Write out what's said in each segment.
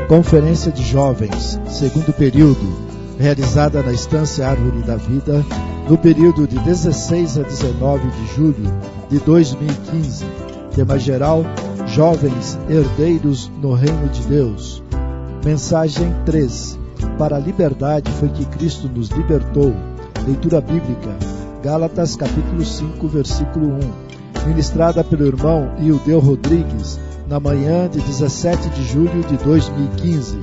Conferência de Jovens, segundo período, realizada na Estância Árvore da Vida, no período de 16 a 19 de julho de 2015. Tema geral: Jovens Herdeiros no Reino de Deus. Mensagem 3. Para a liberdade foi que Cristo nos libertou. Leitura bíblica, Gálatas capítulo 5, versículo 1. Ministrada pelo irmão Ildeu Rodrigues, na manhã de 17 de julho de 2015.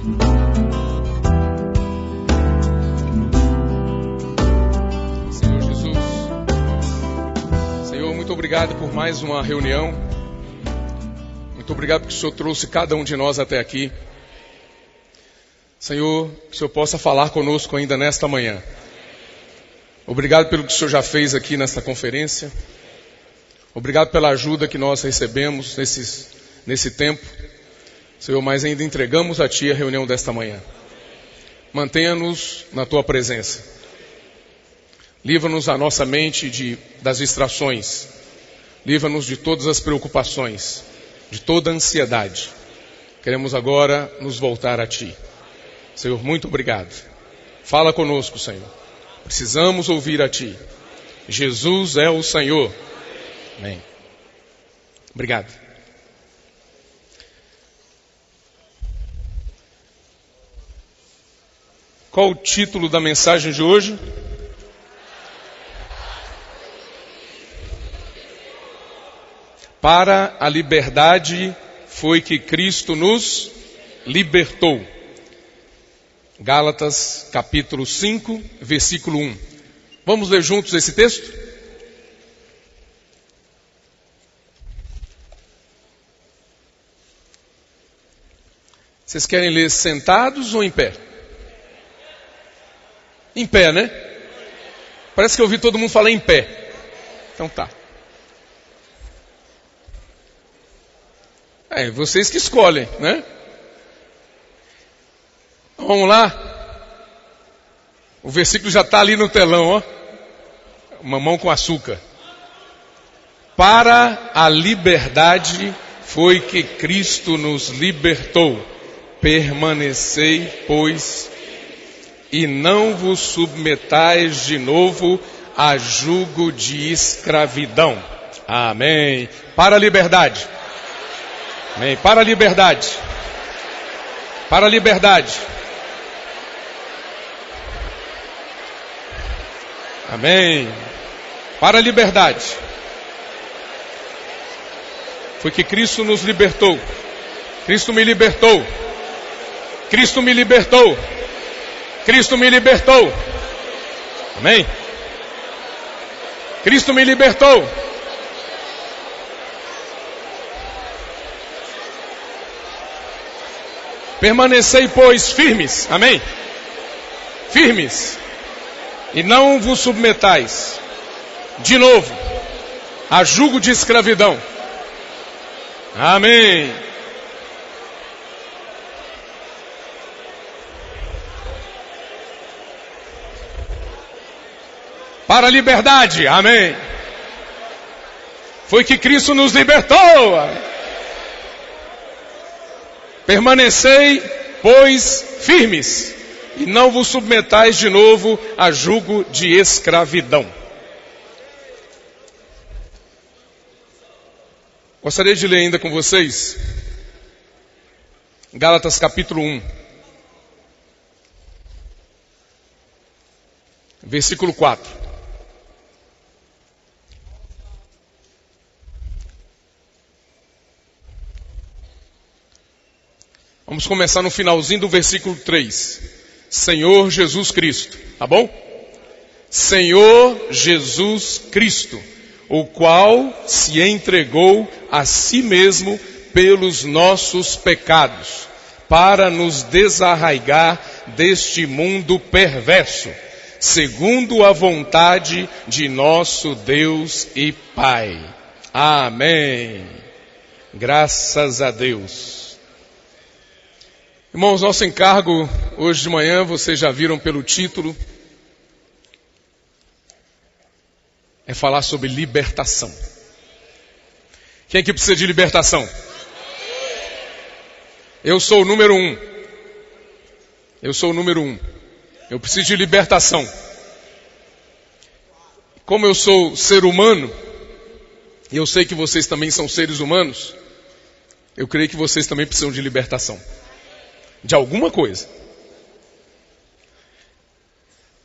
Senhor Jesus, Senhor, muito obrigado por mais uma reunião. Muito obrigado porque o Senhor trouxe cada um de nós até aqui. Senhor, que o Senhor possa falar conosco ainda nesta manhã. Obrigado pelo que o Senhor já fez aqui nesta conferência. Obrigado pela ajuda que nós recebemos nesse tempo. Senhor, mas ainda entregamos a Ti a reunião desta manhã. Mantenha-nos na Tua presença. Livra-nos a nossa mente das distrações. Livra-nos de todas as preocupações, de toda a ansiedade. Queremos agora nos voltar a Ti. Senhor, muito obrigado. Fala conosco, Senhor. Precisamos ouvir a Ti. Jesus é o Senhor. Amém. Obrigado. Qual o título da mensagem de hoje? Para a liberdade foi que Cristo nos libertou. Gálatas capítulo 5, versículo 1. Vamos ler juntos esse texto? Vocês querem ler sentados ou em pé? Em pé, né? Parece que eu ouvi todo mundo falar em pé. Então tá. Vocês que escolhem, né? Vamos lá. O versículo já está ali no telão, ó. Mamão com açúcar. Para a liberdade foi que Cristo nos libertou. Permanecei, pois, e não vos submetais de novo a jugo de escravidão. Amém. Para a liberdade. Amém. Para a liberdade. Para a liberdade. Amém. Para a liberdade. Foi que Cristo nos libertou. Cristo me libertou. Cristo me libertou. Cristo me libertou. Amém? Cristo me libertou. Permanecei, pois, firmes. Amém? Firmes. E não vos submetais de novo a jugo de escravidão. Amém. Para a liberdade, amém. Foi que Cristo nos libertou. Permanecei, pois, firmes, e não vos submetais de novo a jugo de escravidão. Gostaria de ler ainda com vocês Gálatas capítulo 1. Versículo 4. Vamos começar no finalzinho do versículo 3. Senhor Jesus Cristo, tá bom? Senhor Jesus Cristo, o qual se entregou a si mesmo pelos nossos pecados, para nos desarraigar deste mundo perverso, segundo a vontade de nosso Deus e Pai. Amém. Graças a Deus. Irmãos, nosso encargo hoje de manhã, vocês já viram pelo título, é falar sobre libertação. Quem aqui precisa de libertação? Eu sou o número 1. Eu sou o número 1. Eu preciso de libertação. Como eu sou ser humano, e eu sei que vocês também são seres humanos, eu creio que vocês também precisam de libertação. De alguma coisa.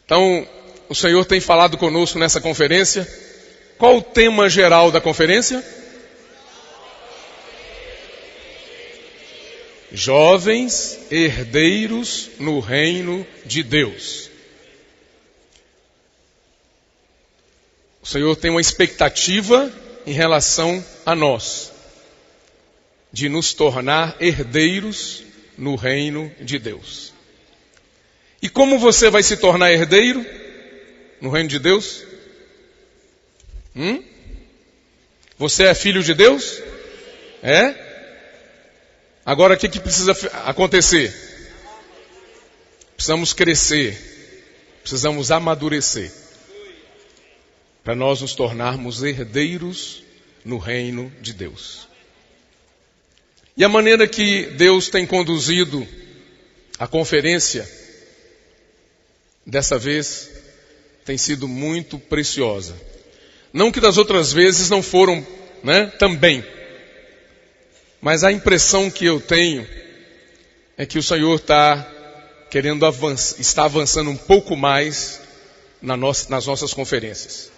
Então, o Senhor tem falado conosco nessa conferência. Qual o tema geral da conferência? Jovens herdeiros no reino de Deus. O Senhor tem uma expectativa em relação a nós, de nos tornar herdeiros no reino de Deus. E como você vai se tornar herdeiro no reino de Deus? Você é filho de Deus? É? Agora o que precisa acontecer? Precisamos crescer, precisamos amadurecer, para nós nos tornarmos herdeiros no reino de Deus. E a maneira que Deus tem conduzido a conferência, dessa vez, tem sido muito preciosa. Não que das outras vezes não foram, também. Mas a impressão que eu tenho é que o Senhor está querendo está avançando um pouco mais nas nossas conferências.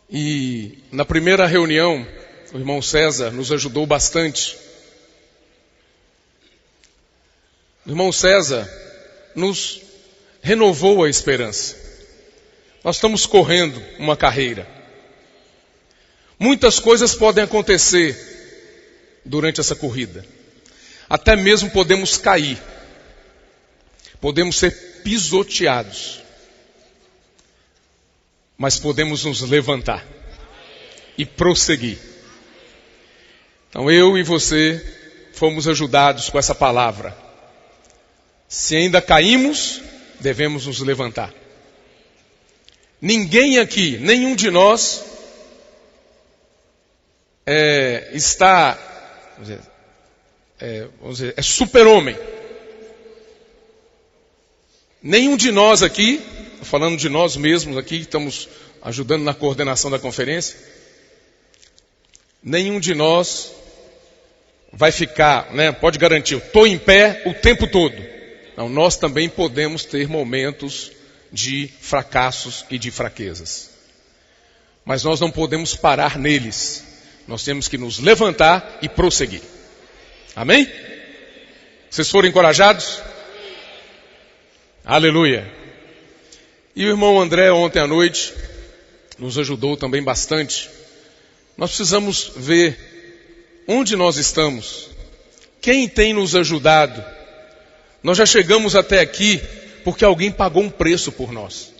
E na primeira reunião, o irmão César nos ajudou bastante. O irmão César nos renovou a esperança. Nós estamos correndo uma carreira. Muitas coisas podem acontecer durante essa corrida. Até mesmo podemos cair. Podemos ser pisoteados. Mas podemos nos levantar e prosseguir. Então eu e você fomos ajudados com essa palavra. Se ainda caímos, devemos nos levantar. Ninguém aqui, nenhum de nós é super-homem. Nenhum de nós aqui, falando de nós mesmos aqui, que estamos ajudando na coordenação da conferência, nenhum de nós vai ficar, pode garantir, eu estou em pé o tempo todo. Não, nós também podemos ter momentos de fracassos e de fraquezas. Mas nós não podemos parar neles. Nós temos que nos levantar e prosseguir. Amém? Vocês foram encorajados? Aleluia. E o irmão André ontem à noite nos ajudou também bastante. Nós precisamos ver onde nós estamos. Quem tem nos ajudado? Nós já chegamos até aqui porque alguém pagou um preço por nós.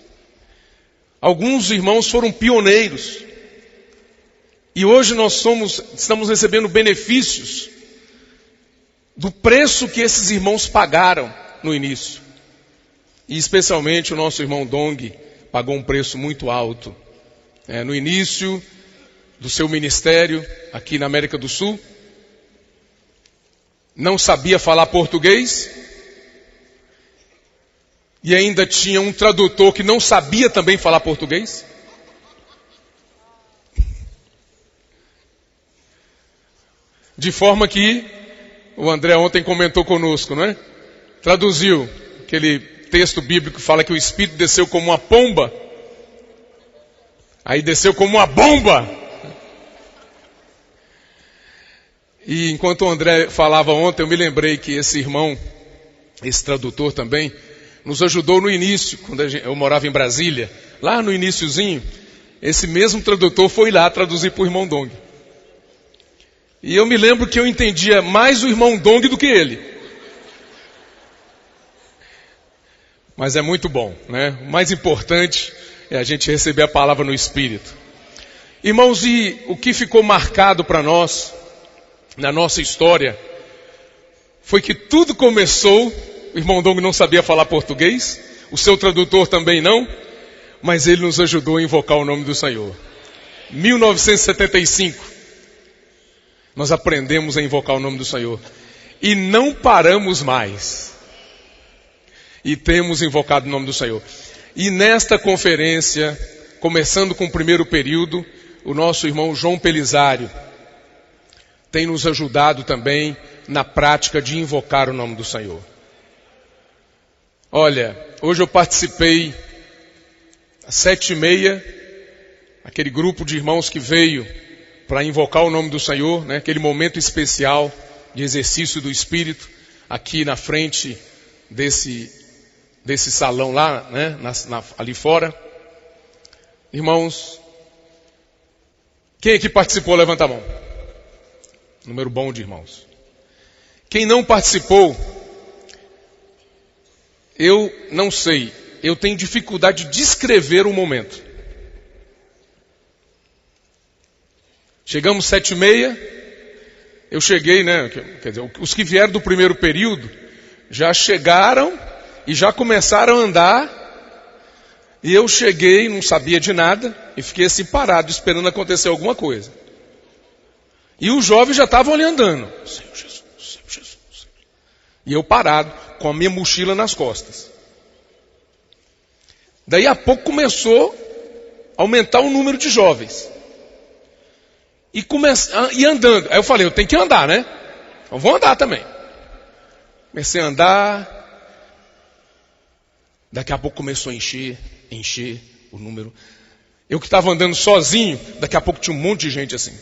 Alguns irmãos foram pioneiros. E hoje nós estamos recebendo benefícios do preço que esses irmãos pagaram no início. E especialmente o nosso irmão Dong pagou um preço muito alto. No início do seu ministério aqui na América do Sul, não sabia falar português, e ainda tinha um tradutor que não sabia também falar português. De forma que o André ontem comentou conosco, não é? Traduziu aquele texto bíblico que fala que o Espírito desceu como uma pomba. Aí desceu como uma bomba. E enquanto o André falava ontem, eu me lembrei que esse irmão, esse tradutor também, nos ajudou no início, quando eu morava em Brasília. Lá no iniciozinho, esse mesmo tradutor foi lá traduzir para o irmão Dong. E eu me lembro que eu entendia mais o irmão Dong do que ele. Mas é muito bom, né? O mais importante é a gente receber a palavra no Espírito. Irmãos, e o que ficou marcado para nós, na nossa história, foi que tudo começou, o irmão Dong não sabia falar português, o seu tradutor também não, mas ele nos ajudou a invocar o nome do Senhor. 1975, nós aprendemos a invocar o nome do Senhor. E não paramos mais. E temos invocado o nome do Senhor. E nesta conferência, começando com o primeiro período, o nosso irmão João Pelisário tem nos ajudado também na prática de invocar o nome do Senhor. Olha, hoje eu participei às 7h30, aquele grupo de irmãos que veio para invocar o nome do Senhor, né? Aquele momento especial de exercício do Espírito, aqui na frente desse salão lá, né? Ali fora. Irmãos, quem aqui participou, levanta a mão. Número bom de irmãos. Quem não participou, eu não sei, eu tenho dificuldade de descrever o momento. Chegamos 7h30, eu cheguei, né? Quer dizer, os que vieram do primeiro período já chegaram e já começaram a andar. E eu cheguei, não sabia de nada, e fiquei assim parado, esperando acontecer alguma coisa. E os jovens já estavam ali andando. Senhor Jesus, Senhor Jesus, Senhor. E eu parado, com a minha mochila nas costas. Daí a pouco começou a aumentar o número de jovens. E andando. Aí eu falei, eu tenho que andar, né? Então vou andar também. Comecei a andar. Daqui a pouco começou a encher o número. Eu que estava andando sozinho, daqui a pouco tinha um monte de gente assim.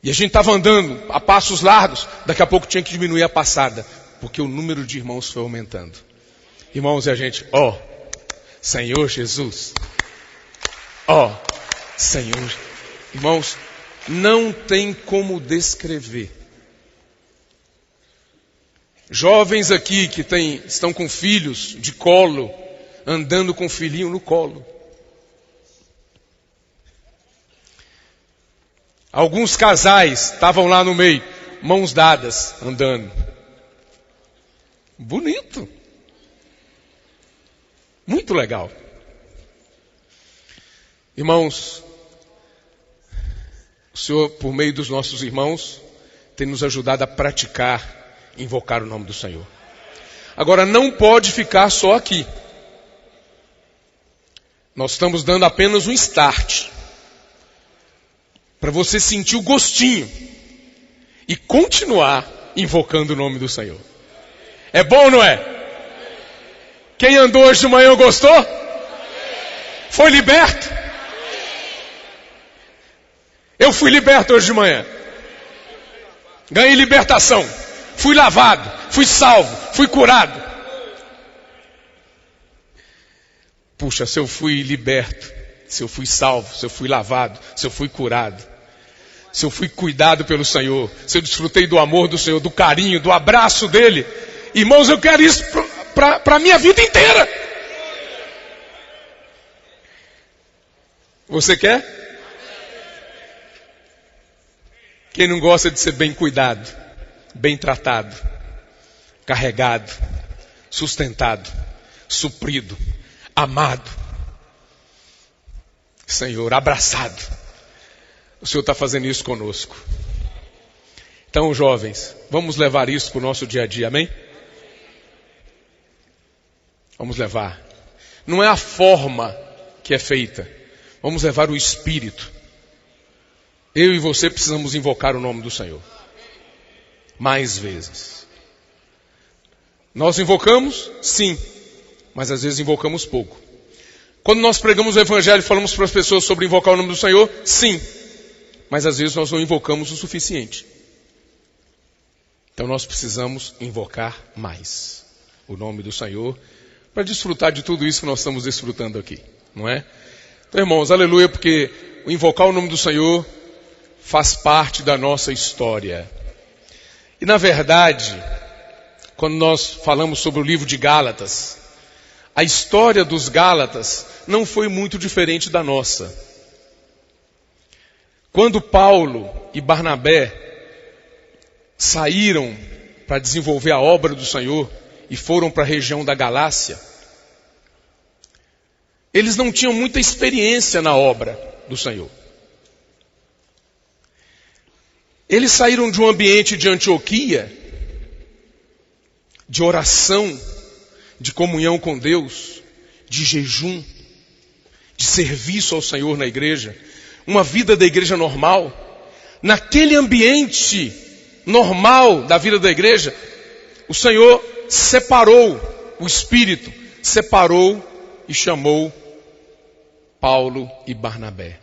E a gente estava andando a passos largos, daqui a pouco tinha que diminuir a passada, porque o número de irmãos foi aumentando. Irmãos, e a gente, Senhor Jesus, Senhor. Irmãos, não tem como descrever. Jovens aqui que estão com filhos de colo, andando com o filhinho no colo. Alguns casais estavam lá no meio, mãos dadas, andando. Bonito. Muito legal. Irmãos, o Senhor, por meio dos nossos irmãos, tem nos ajudado a praticar, invocar o nome do Senhor. Agora, não pode ficar só aqui. Nós estamos dando apenas um start. Para você sentir o gostinho. E continuar invocando o nome do Senhor. É bom, não é? Quem andou hoje de manhã gostou? Foi liberto? Eu fui liberto hoje de manhã. Ganhei libertação. Fui lavado. Fui salvo. Fui curado. Puxa, se eu fui liberto, se eu fui salvo, se eu fui lavado, se eu fui curado, se eu fui cuidado pelo Senhor, se eu desfrutei do amor do Senhor, do carinho, do abraço dele, irmãos, eu quero isso para a minha vida inteira. Você quer? Quem não gosta de ser bem cuidado, bem tratado, carregado, sustentado, suprido, amado, Senhor, abraçado. O Senhor está fazendo isso conosco. Então, jovens, vamos levar isso para o nosso dia a dia, amém? Vamos levar. Não é a forma que é feita. Vamos levar o Espírito. Eu e você precisamos invocar o nome do Senhor. Mais vezes. Nós invocamos? Sim. Mas às vezes invocamos pouco. Quando nós pregamos o Evangelho e falamos para as pessoas sobre invocar o nome do Senhor? Sim. Mas às vezes nós não invocamos o suficiente. Então nós precisamos invocar mais o nome do Senhor para desfrutar de tudo isso que nós estamos desfrutando aqui, não é? Então, irmãos, aleluia, porque o invocar o nome do Senhor faz parte da nossa história. E na verdade, quando nós falamos sobre o livro de Gálatas, a história dos Gálatas não foi muito diferente da nossa. Quando Paulo e Barnabé saíram para desenvolver a obra do Senhor e foram para a região da Galácia, eles não tinham muita experiência na obra do Senhor. Eles saíram de um ambiente de Antioquia, de oração, de comunhão com Deus, de jejum, de serviço ao Senhor na igreja, uma vida da igreja normal. Naquele ambiente normal da vida da igreja, o Senhor separou, o Espírito separou e chamou Paulo e Barnabé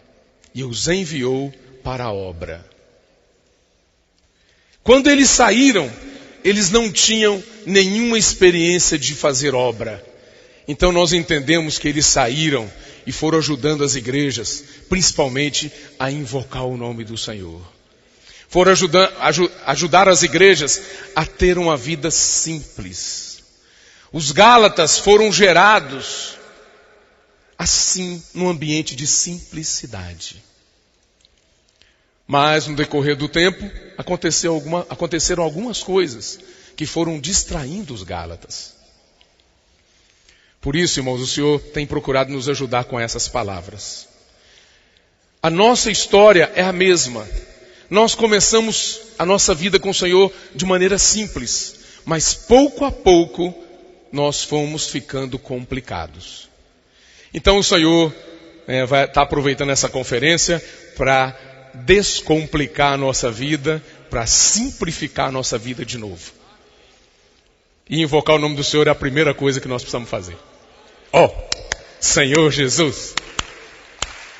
e os enviou para a obra. Quando eles saíram, eles não tinham nenhuma experiência de fazer obra. Então nós entendemos que eles saíram e foram ajudando as igrejas, principalmente a invocar o nome do Senhor. Foram ajudar as igrejas a ter uma vida simples. Os Gálatas foram gerados assim, num ambiente de simplicidade. Mas no decorrer do tempo, aconteceram algumas coisas que foram distraindo os Gálatas. Por isso, irmãos, o Senhor tem procurado nos ajudar com essas palavras. A nossa história é a mesma. Nós começamos a nossa vida com o Senhor de maneira simples, mas pouco a pouco nós fomos ficando complicados. Então o Senhor vai estar aproveitando essa conferência para descomplicar a nossa vida, para simplificar a nossa vida de novo. E invocar o nome do Senhor é a primeira coisa que nós precisamos fazer. Ó, Senhor Jesus!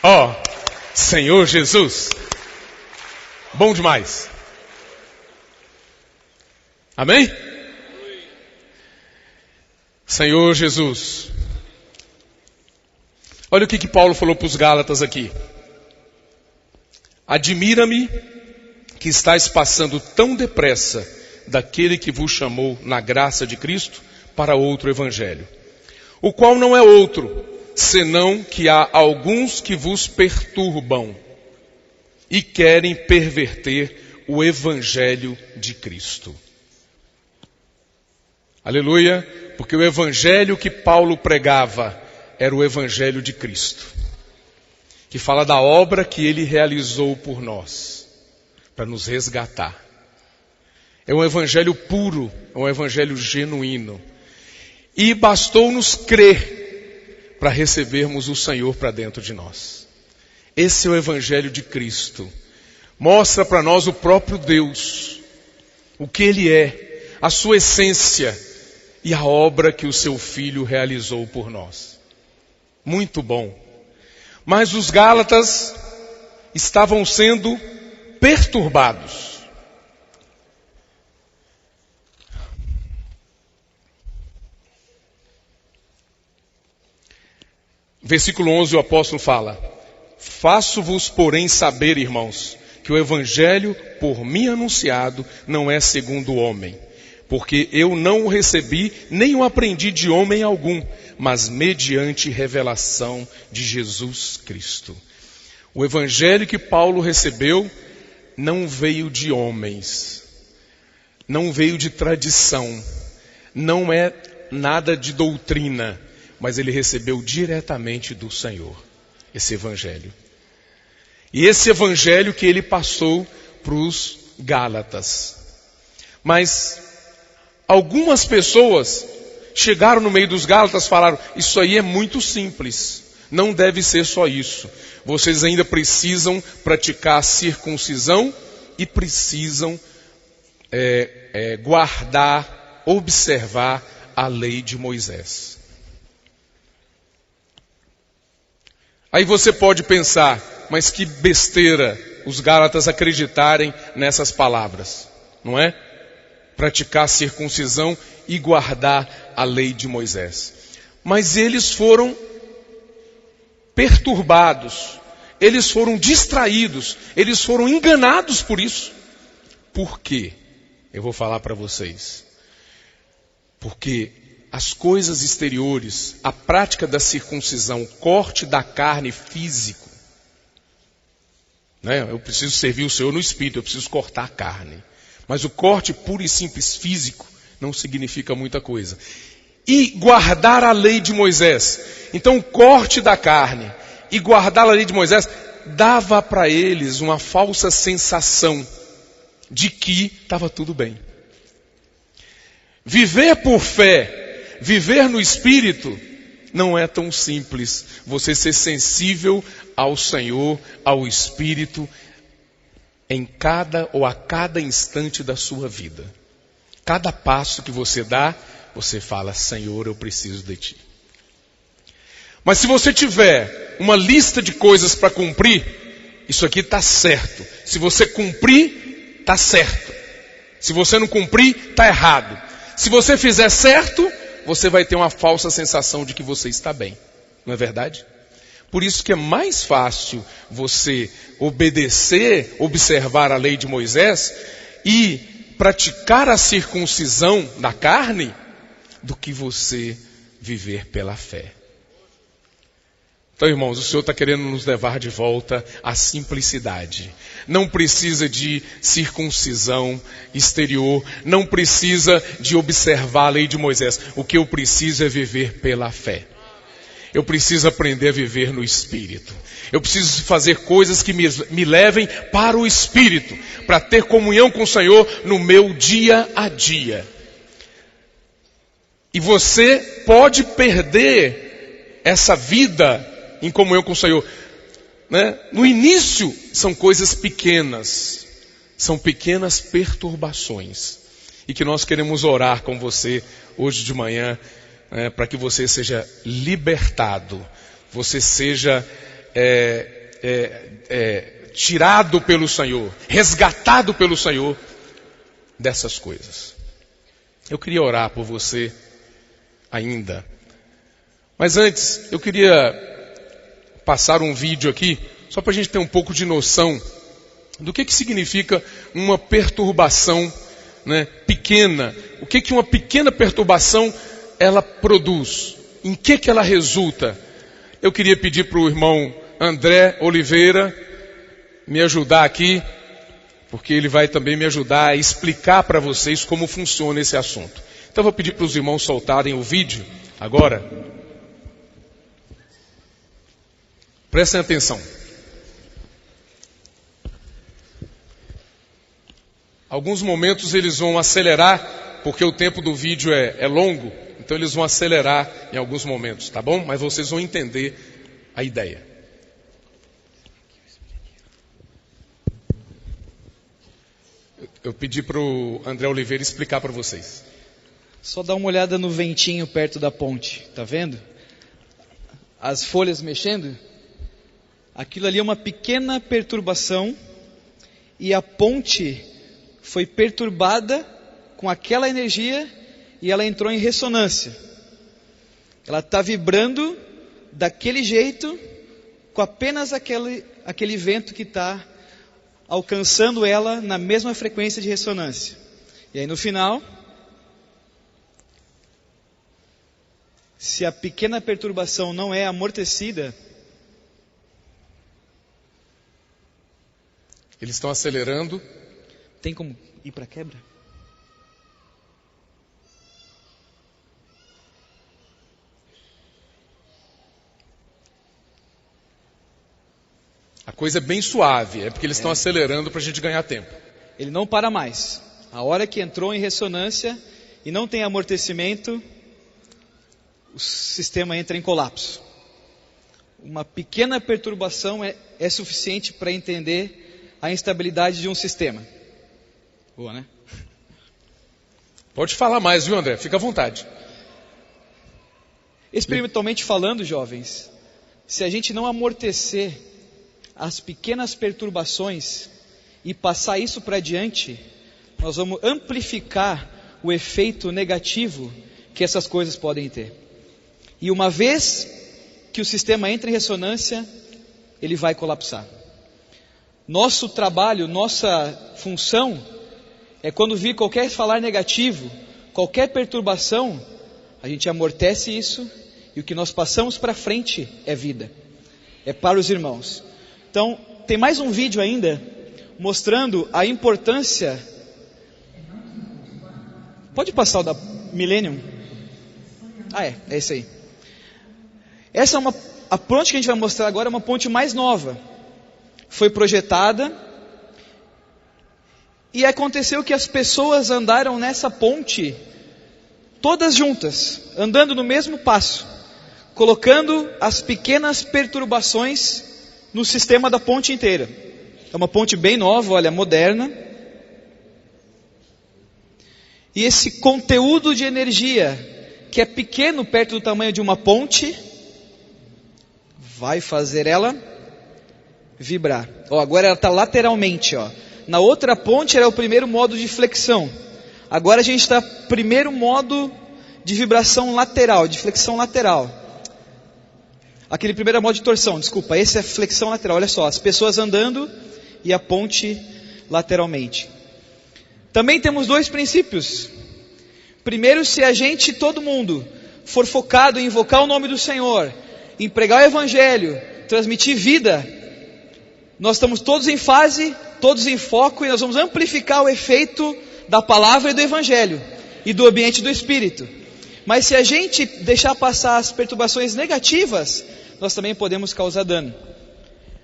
Ó, Senhor Jesus! Bom demais! Amém? Senhor Jesus. Olha o que Paulo falou para os Gálatas aqui. Admira-me que estáis passando tão depressa daquele que vos chamou na graça de Cristo para outro evangelho, o qual não é outro, senão que há alguns que vos perturbam e querem perverter o evangelho de Cristo. Aleluia, porque o evangelho que Paulo pregava era o evangelho de Cristo, que fala da obra que ele realizou por nós, para nos resgatar. É um evangelho puro, é um evangelho genuíno. E bastou-nos crer para recebermos o Senhor para dentro de nós. Esse é o evangelho de Cristo. Mostra para nós o próprio Deus, o que Ele é, a sua essência e a obra que o seu Filho realizou por nós. Muito bom. Mas os Gálatas estavam sendo perturbados. Versículo 11, o apóstolo fala: faço-vos, porém, saber, irmãos, que o evangelho por mim anunciado não é segundo o homem, porque eu não o recebi, nem o aprendi de homem algum, mas mediante revelação de Jesus Cristo. O evangelho que Paulo recebeu não veio de homens, não veio de tradição, não é nada de doutrina, mas ele recebeu diretamente do Senhor, esse evangelho. E esse evangelho que ele passou para os Gálatas. Mas algumas pessoas chegaram no meio dos Gálatas e falaram: isso aí é muito simples, não deve ser só isso. Vocês ainda precisam praticar a circuncisão e precisam guardar, observar a lei de Moisés. Aí você pode pensar, mas que besteira os Gálatas acreditarem nessas palavras, não é? Praticar a circuncisão e guardar a lei de Moisés. Mas eles foram perturbados, eles foram distraídos, eles foram enganados por isso. Por quê? Eu vou falar para vocês. Porque as coisas exteriores, a prática da circuncisão, o corte da carne físico, né? Eu preciso servir o Senhor no espírito, eu preciso cortar a carne. Mas o corte puro e simples físico não significa muita coisa. e guardar a lei de Moisés. Então o corte da carne e guardar a lei de Moisés dava para eles uma falsa sensação de que estava tudo bem. Viver por fé, viver no Espírito, não é tão simples. Você ser sensível ao Senhor, ao Espírito, em a cada instante da sua vida. Cada passo que você dá, você fala: Senhor, eu preciso de Ti. Mas se você tiver uma lista de coisas para cumprir, isso aqui está certo. Se você cumprir, está certo. Se você não cumprir, está errado. Se você fizer certo, você vai ter uma falsa sensação de que você está bem. Não é verdade? Por isso que é mais fácil você obedecer, observar a lei de Moisés e praticar a circuncisão da carne, do que você viver pela fé. Então, irmãos, o Senhor está querendo nos levar de volta à simplicidade. Não precisa de circuncisão exterior, não precisa de observar a lei de Moisés. O que eu preciso é viver pela fé. Eu preciso aprender a viver no Espírito. Eu preciso fazer coisas que me levem para o Espírito, para ter comunhão com o Senhor no meu dia a dia. E você pode perder essa vida em comunhão com o Senhor, né? No início são coisas pequenas, são pequenas perturbações, e que nós queremos orar com você hoje de manhã, para que você seja libertado, você seja tirado pelo Senhor, resgatado pelo Senhor dessas coisas. Eu queria orar por você ainda, mas antes eu queria passar um vídeo aqui, só para a gente ter um pouco de noção do que significa uma perturbação, né, pequena. O que uma pequena perturbação ela produz? Em que ela resulta? Eu queria pedir para o irmão André Oliveira me ajudar aqui, porque ele vai também me ajudar a explicar para vocês como funciona esse assunto. Então eu vou pedir para os irmãos soltarem o vídeo agora. Prestem atenção. Alguns momentos eles vão acelerar, porque o tempo do vídeo é longo, então eles vão acelerar em alguns momentos, tá bom? Mas vocês vão entender a ideia. Eu pedi para o André Oliveira explicar para vocês. Só dá uma olhada no ventinho perto da ponte, tá vendo? As folhas mexendo. Aquilo ali é uma pequena perturbação e a ponte foi perturbada com aquela energia e ela entrou em ressonância. Ela está vibrando daquele jeito com apenas aquele vento que está alcançando ela na mesma frequência de ressonância. E aí no final, se a pequena perturbação não é amortecida, eles estão acelerando. Tem como ir para quebra? A coisa é bem suave, é porque eles estão acelerando para a gente ganhar tempo. Ele não para mais. A hora que entrou em ressonância e não tem amortecimento, o sistema entra em colapso. Uma pequena perturbação é suficiente para entender a instabilidade de um sistema. Boa, né? Pode falar mais, viu, André? Fica à vontade. Experimentalmente falando, jovens, se a gente não amortecer as pequenas perturbações e passar isso para diante, nós vamos amplificar o efeito negativo que essas coisas podem ter. E uma vez que o sistema entra em ressonância, ele vai colapsar. Nosso trabalho, nossa função é quando vir qualquer falar negativo, qualquer perturbação, a gente amortece isso e o que nós passamos para frente é vida, é para os irmãos. Então, tem mais um vídeo ainda mostrando a importância. Pode passar o da Millennium? É esse aí. Essa é a ponte que a gente vai mostrar agora é uma ponte mais nova. Foi projetada e aconteceu que as pessoas andaram nessa ponte todas juntas, andando no mesmo passo, colocando as pequenas perturbações no sistema da ponte inteira. É uma ponte bem nova, olha, moderna. E esse conteúdo de energia, que é pequeno perto do tamanho de uma ponte, vai fazer ela vibrar. Agora ela está lateralmente. Na outra ponte era o primeiro modo de flexão. Agora a gente está primeiro modo de vibração lateral, de flexão lateral. Aquele primeiro modo de torção, desculpa, esse é flexão lateral. Olha só, as pessoas andando e a ponte lateralmente. Também temos 2 princípios. Primeiro, se a gente, todo mundo, for focado em invocar o nome do Senhor, em pregar o Evangelho, transmitir vida, nós estamos todos em fase, todos em foco, e nós vamos amplificar o efeito da palavra e do Evangelho, e do ambiente do Espírito. Mas se a gente deixar passar as perturbações negativas, nós também podemos causar dano.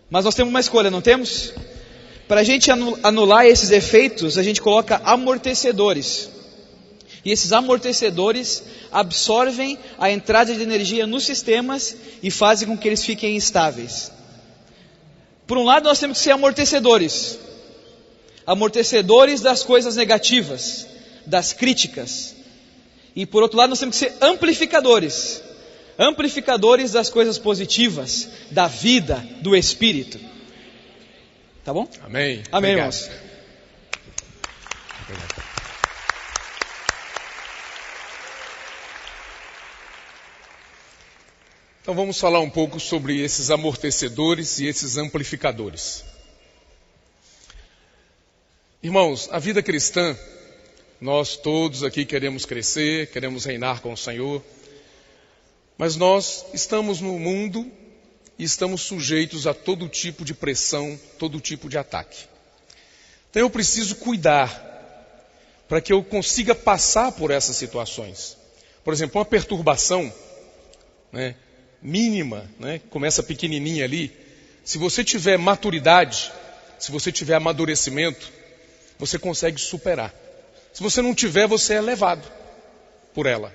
Mas nós temos uma escolha, não temos? Para a gente anular esses efeitos, a gente coloca amortecedores. E esses amortecedores absorvem a entrada de energia nos sistemas e fazem com que eles fiquem estáveis. Por um lado, nós temos que ser amortecedores. Amortecedores das coisas negativas, das críticas. E por outro lado, nós temos que ser amplificadores. Amplificadores das coisas positivas, da vida, do Espírito. Tá bom? Amém. Amém, obrigado, irmãos. Obrigado. Então vamos falar um pouco sobre esses amortecedores e esses amplificadores. Irmãos, a vida cristã, nós todos aqui queremos crescer, queremos reinar com o Senhor, mas nós estamos no mundo e estamos sujeitos a todo tipo de pressão, todo tipo de ataque. Então eu preciso cuidar para que eu consiga passar por essas situações. Por exemplo, uma perturbação, mínima, começa pequenininha ali. Se você tiver maturidade, se você tiver amadurecimento, você consegue superar. Se você não tiver, você é levado por ela.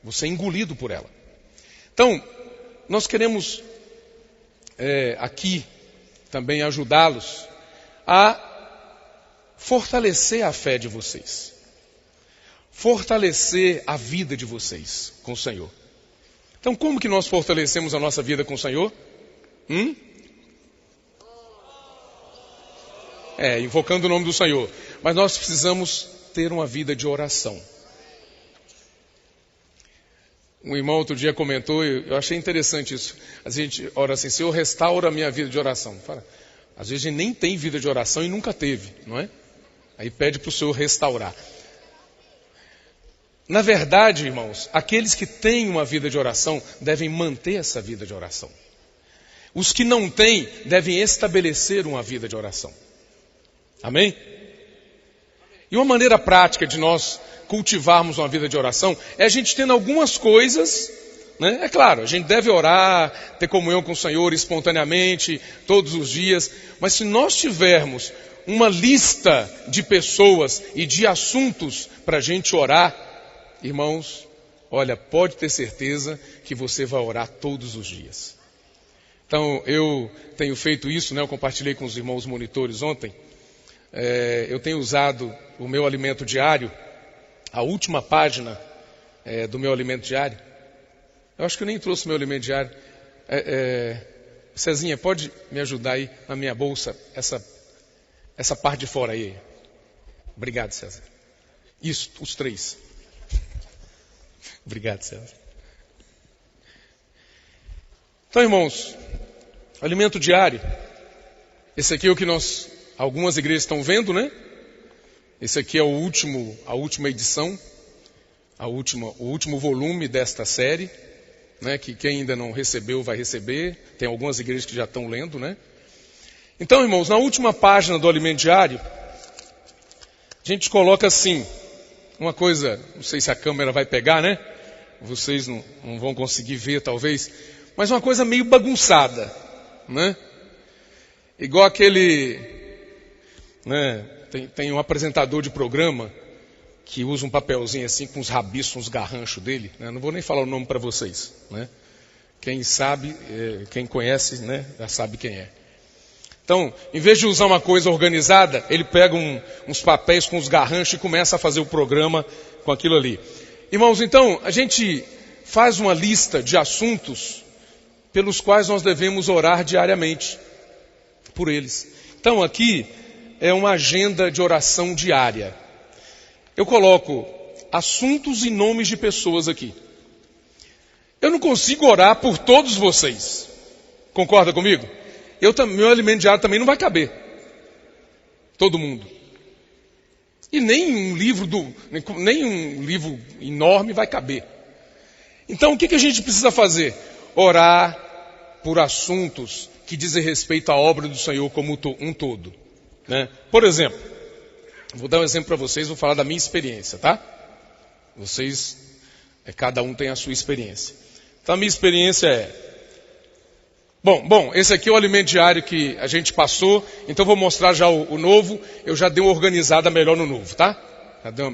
Você é engolido por ela. Então, nós queremos aqui também ajudá-los a fortalecer a fé de vocês. Fortalecer a vida de vocês com o Senhor. Então, como que nós fortalecemos a nossa vida com o Senhor? Invocando o nome do Senhor. Mas nós precisamos ter uma vida de oração. Um irmão outro dia comentou, eu achei interessante isso. A gente ora assim, Senhor, restaura a minha vida de oração. Fala, às vezes a gente nem tem vida de oração e nunca teve, não é? Aí pede para o Senhor restaurar. Na verdade, irmãos, aqueles que têm uma vida de oração devem manter essa vida de oração. Os que não têm devem estabelecer uma vida de oração. Amém? E uma maneira prática de nós cultivarmos uma vida de oração é a gente tendo algumas coisas, É claro, a gente deve orar, ter comunhão com o Senhor espontaneamente, todos os dias, mas se nós tivermos uma lista de pessoas e de assuntos para a gente orar, irmãos, olha, pode ter certeza que você vai orar todos os dias. Então, eu tenho feito isso, eu compartilhei com os irmãos monitores ontem. Eu tenho usado o meu alimento diário, a última página do meu alimento diário. Eu acho que eu nem trouxe o meu alimento diário. Cezinha, pode me ajudar aí na minha bolsa, essa parte de fora aí. Obrigado, César. Isso, os 3. Obrigado, César. Então, irmãos, alimento diário. Esse aqui é o que algumas igrejas estão vendo, Esse aqui é a última edição, o último volume desta série, que quem ainda não recebeu vai receber. Tem algumas igrejas que já estão lendo, Então, irmãos, na última página do alimento diário, a gente coloca assim, uma coisa, não sei se a câmera vai pegar, vocês não vão conseguir ver talvez, mas uma coisa meio bagunçada, né? Igual aquele, né? Tem um apresentador de programa que usa um papelzinho assim com os rabiços, uns garranchos dele, né? Não vou nem falar o nome para vocês, né? Quem sabe, quem conhece, né? Já sabe quem é. Então, em vez de usar uma coisa organizada, ele pega uns papéis com os garranchos e começa a fazer o programa com aquilo ali. Irmãos, então, a gente faz uma lista de assuntos pelos quais nós devemos orar diariamente por eles. Então, aqui é uma agenda de oração diária. Eu coloco assuntos e nomes de pessoas aqui. Eu não consigo orar por todos vocês. Concorda comigo? Meu alimento diário também não vai caber. Todo mundo. E nem um livro enorme vai caber. Então o que a gente precisa fazer? Orar por assuntos que dizem respeito à obra do Senhor como um todo. Né? Por exemplo, vou dar um exemplo para vocês, vou falar da minha experiência, tá? Vocês, cada um tem a sua experiência. Então a minha experiência é... Bom, esse aqui é o alimento diário que a gente passou, então vou mostrar já o novo, eu já dei uma organizada melhor no novo, tá?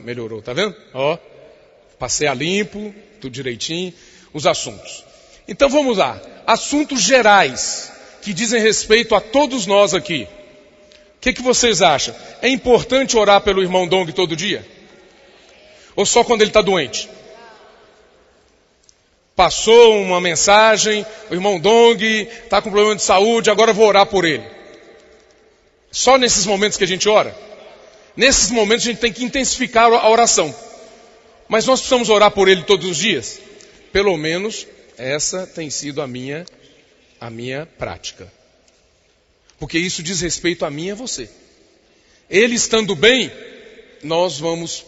Melhorou, tá vendo? Ó, passei a limpo, tudo direitinho, os assuntos. Então vamos lá, assuntos gerais, que dizem respeito a todos nós aqui. O que vocês acham? É importante orar pelo irmão Dong todo dia? Ou só quando ele está doente? Passou uma mensagem, o irmão Dong está com problema de saúde, agora eu vou orar por ele. Só nesses momentos que a gente ora? Nesses momentos a gente tem que intensificar a oração. Mas nós precisamos orar por ele todos os dias? Pelo menos essa tem sido a minha prática. Porque isso diz respeito a mim e a você. Ele estando bem, nós vamos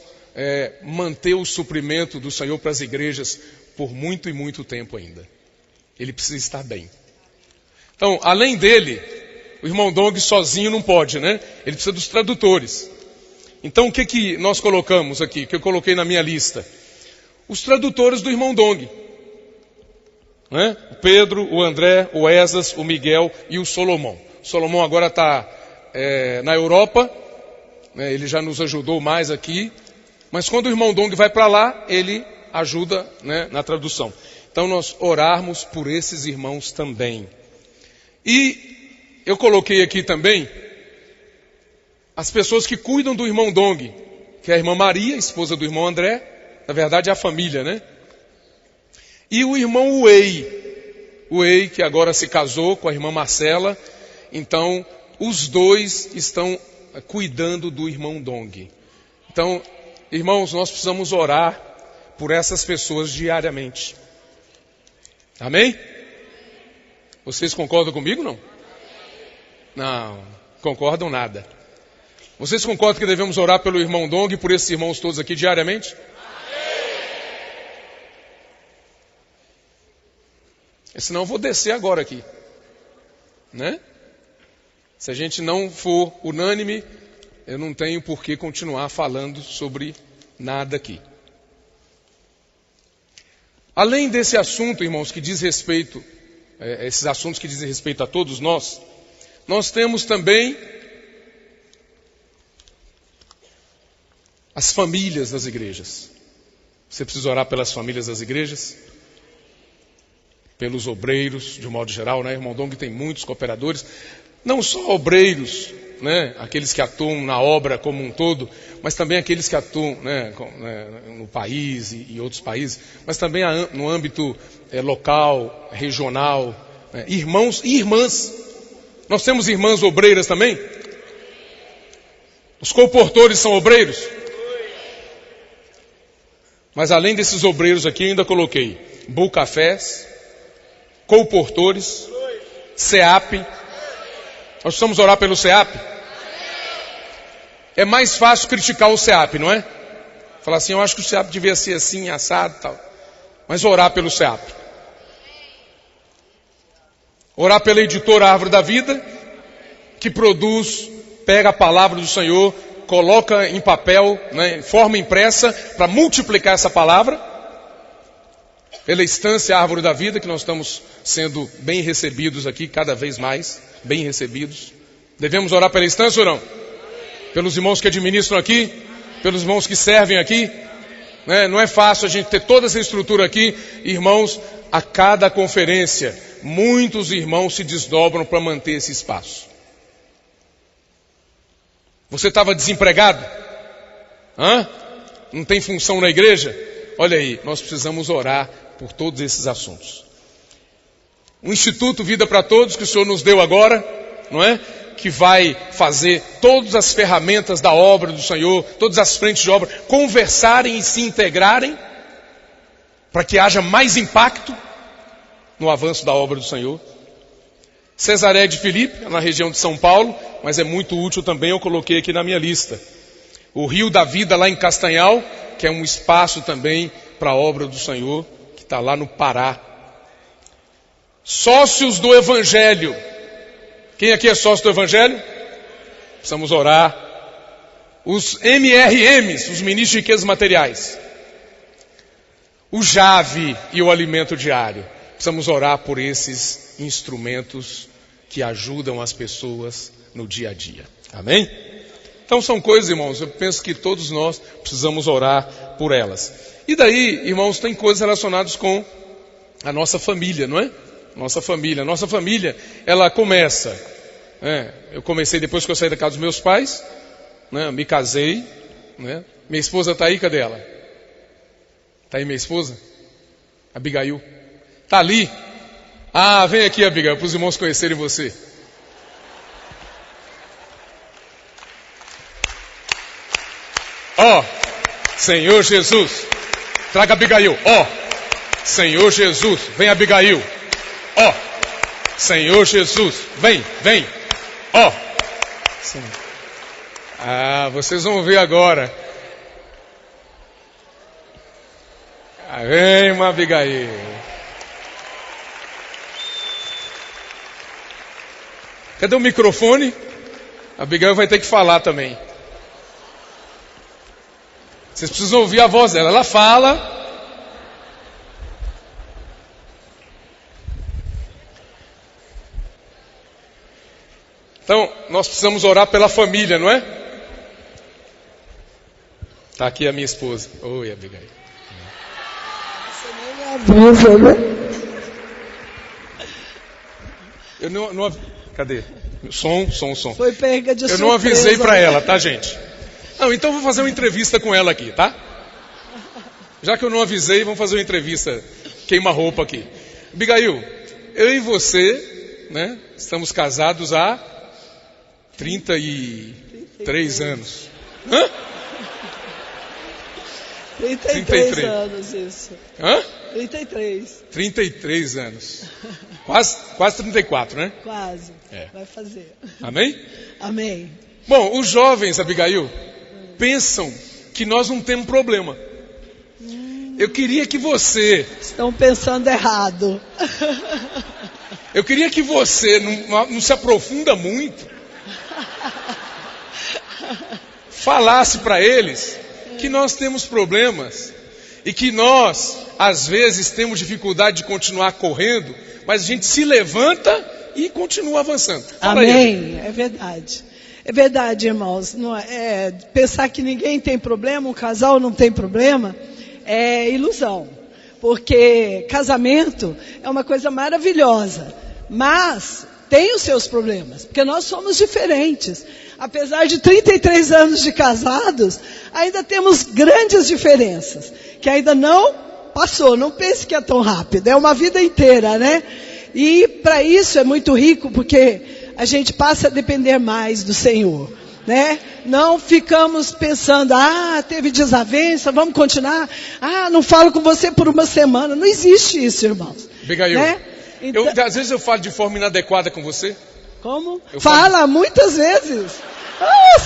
manter o suprimento do Senhor para as igrejas por muito e muito tempo ainda. Ele precisa estar bem. Então, além dele, o irmão Dong sozinho não pode, né? Ele precisa dos tradutores. Então, o que nós colocamos aqui, que eu coloquei na minha lista? Os tradutores do irmão Dong. Né? O Pedro, o André, o Esas, o Miguel e o Solomão. O Solomão agora está na Europa, né? Ele já nos ajudou mais aqui. Mas quando o irmão Dong vai para lá, ele ajuda, né, na tradução. Então nós orarmos por esses irmãos também. E eu coloquei aqui também as pessoas que cuidam do irmão Dong, que é a irmã Maria, esposa do irmão André, na verdade é a família, né? E o irmão Wei, que agora se casou com a irmã Marcela, então os dois estão cuidando do irmão Dong. Então, irmãos, nós precisamos orar por essas pessoas diariamente. Amém? Vocês concordam comigo, não? Não, concordam nada. Vocês concordam que devemos orar pelo irmão Dong e por esses irmãos todos aqui diariamente? Senão eu vou descer agora aqui. Né? Se a gente não for unânime, eu não tenho por que continuar falando sobre nada aqui. Além desse assunto, irmãos, que diz respeito, esses assuntos que dizem respeito a todos nós temos também as famílias das igrejas. Você precisa orar pelas famílias das igrejas, pelos obreiros, de um modo geral, né? Irmão Dong tem muitos cooperadores, não só obreiros, né? Aqueles que atuam na obra como um todo, mas também aqueles que atuam, né, no país e outros países, mas também no âmbito local, regional, né? Irmãos e irmãs. Nós temos irmãs obreiras também? Os comportores são obreiros? Mas além desses obreiros aqui, eu ainda coloquei Bucafés, comportores, CEAP. Nós precisamos orar pelo CEAP? É mais fácil criticar o CEAP, não é? Falar assim, eu acho que o CEAP devia ser assim, assado e tal. Mas orar pelo CEAP. Orar pela editora Árvore da Vida, que produz, pega a palavra do Senhor, coloca em papel, né, em forma impressa, para multiplicar essa palavra. pela Estância Árvore da Vida, que nós estamos sendo bem recebidos aqui, cada vez mais bem recebidos. Devemos orar pela Estância ou não? Pelos irmãos que administram aqui, pelos irmãos que servem aqui. Não é fácil a gente ter toda essa estrutura aqui. Irmãos, a cada conferência, muitos irmãos se desdobram para manter esse espaço. Você estava desempregado? Não tem função na igreja? Olha aí, nós precisamos orar por todos esses assuntos. O Instituto Vida para Todos, que o Senhor nos deu agora, não é? Que vai fazer todas as ferramentas da obra do Senhor, todas as frentes de obra, conversarem e se integrarem, para que haja mais impacto no avanço da obra do Senhor. Cesareia de Filipe, na região de São Paulo, mas é muito útil também, eu coloquei aqui na minha lista. O Rio da Vida, lá em Castanhal, que é um espaço também para a obra do Senhor, que está lá no Pará. Sócios do Evangelho. Quem aqui é sócio do Evangelho? Precisamos orar. Os MRMs, os ministros de riquezas materiais. O JAVE e o alimento diário. Precisamos orar por esses instrumentos que ajudam as pessoas no dia a dia. Amém? Então são coisas, irmãos, eu penso que todos nós precisamos orar por elas. E daí, irmãos, tem coisas relacionadas com a nossa família, não é? Nossa família, ela começa. Eu comecei depois que eu saí da casa dos meus pais, me casei, minha esposa está aí, cadê ela? Está aí minha esposa? Abigail. Está ali? Vem aqui, Abigail, para os irmãos conhecerem você. Senhor Jesus, traga Abigail. Senhor Jesus, vem Abigail. Senhor Jesus, vem. Vocês vão ver agora. Vem uma Abigail. Cadê o microfone? A Abigail vai ter que falar também. Vocês precisam ouvir a voz dela. Ela fala. Então, nós precisamos orar pela família, não é? Está aqui a minha esposa. Oi, Abigail. Você nem me avisa, né? Eu não cadê? Som. Foi pega de surpresa. Eu não avisei para ela, tá, gente? Não, então vou fazer uma entrevista com ela aqui, tá? Já que eu não avisei, vamos fazer uma entrevista queima-roupa aqui. Abigail, eu e você, estamos casados há 33 anos. 33 anos, isso. 33 anos. Quase 34, né? Quase. Vai fazer. Amém? Amém. Bom, os jovens, Abigail, pensam que nós não temos problema. Eu queria que você... Estão pensando errado. Eu queria que você não se aprofunda muito. Falasse para eles que nós temos problemas e que nós, às vezes, temos dificuldade de continuar correndo, mas a gente se levanta e continua avançando. Fala Amém, aí. é verdade. É verdade, irmãos. Pensar que ninguém tem problema, um casal não tem problema, é ilusão. Porque casamento é uma coisa maravilhosa, mas tem os seus problemas, porque nós somos diferentes. Apesar de 33 anos de casados, ainda temos grandes diferenças, que ainda não passou. Não pense que é tão rápido, é uma vida inteira, né? E para isso é muito rico, porque a gente passa a depender mais do Senhor, né? Não ficamos pensando, teve desavença, vamos continuar. Não falo com você por uma semana. Não existe isso, irmãos. Abigail, né? Então, às vezes eu falo de forma inadequada com você. Como? Fala muitas vezes.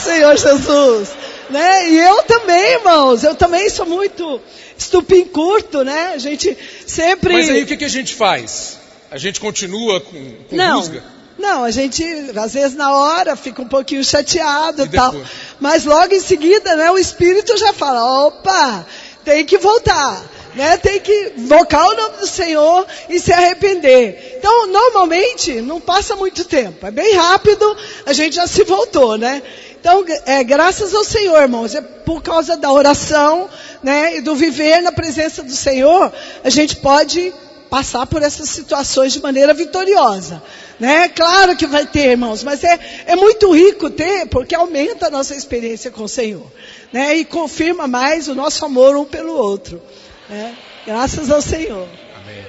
Senhor Jesus. Né? E eu também, irmãos. Eu também sou muito estupim curto, né? A gente sempre... Mas aí o que a gente faz? A gente continua com rusga? Não, a gente, às vezes na hora, fica um pouquinho chateado e tal. Mas logo em seguida, né, o Espírito já fala, opa, tem que voltar. né? Tem que invocar o nome do Senhor e se arrepender. Então, normalmente, não passa muito tempo. É bem rápido, a gente já se voltou, né? Então, graças ao Senhor, irmãos, é por causa da oração, né, e do viver na presença do Senhor, a gente pode passar por essas situações de maneira vitoriosa, né? Claro que vai ter, irmãos, mas é muito rico ter, porque aumenta a nossa experiência com o Senhor, né? E confirma mais o nosso amor um pelo outro, né? Graças ao Senhor. Amém.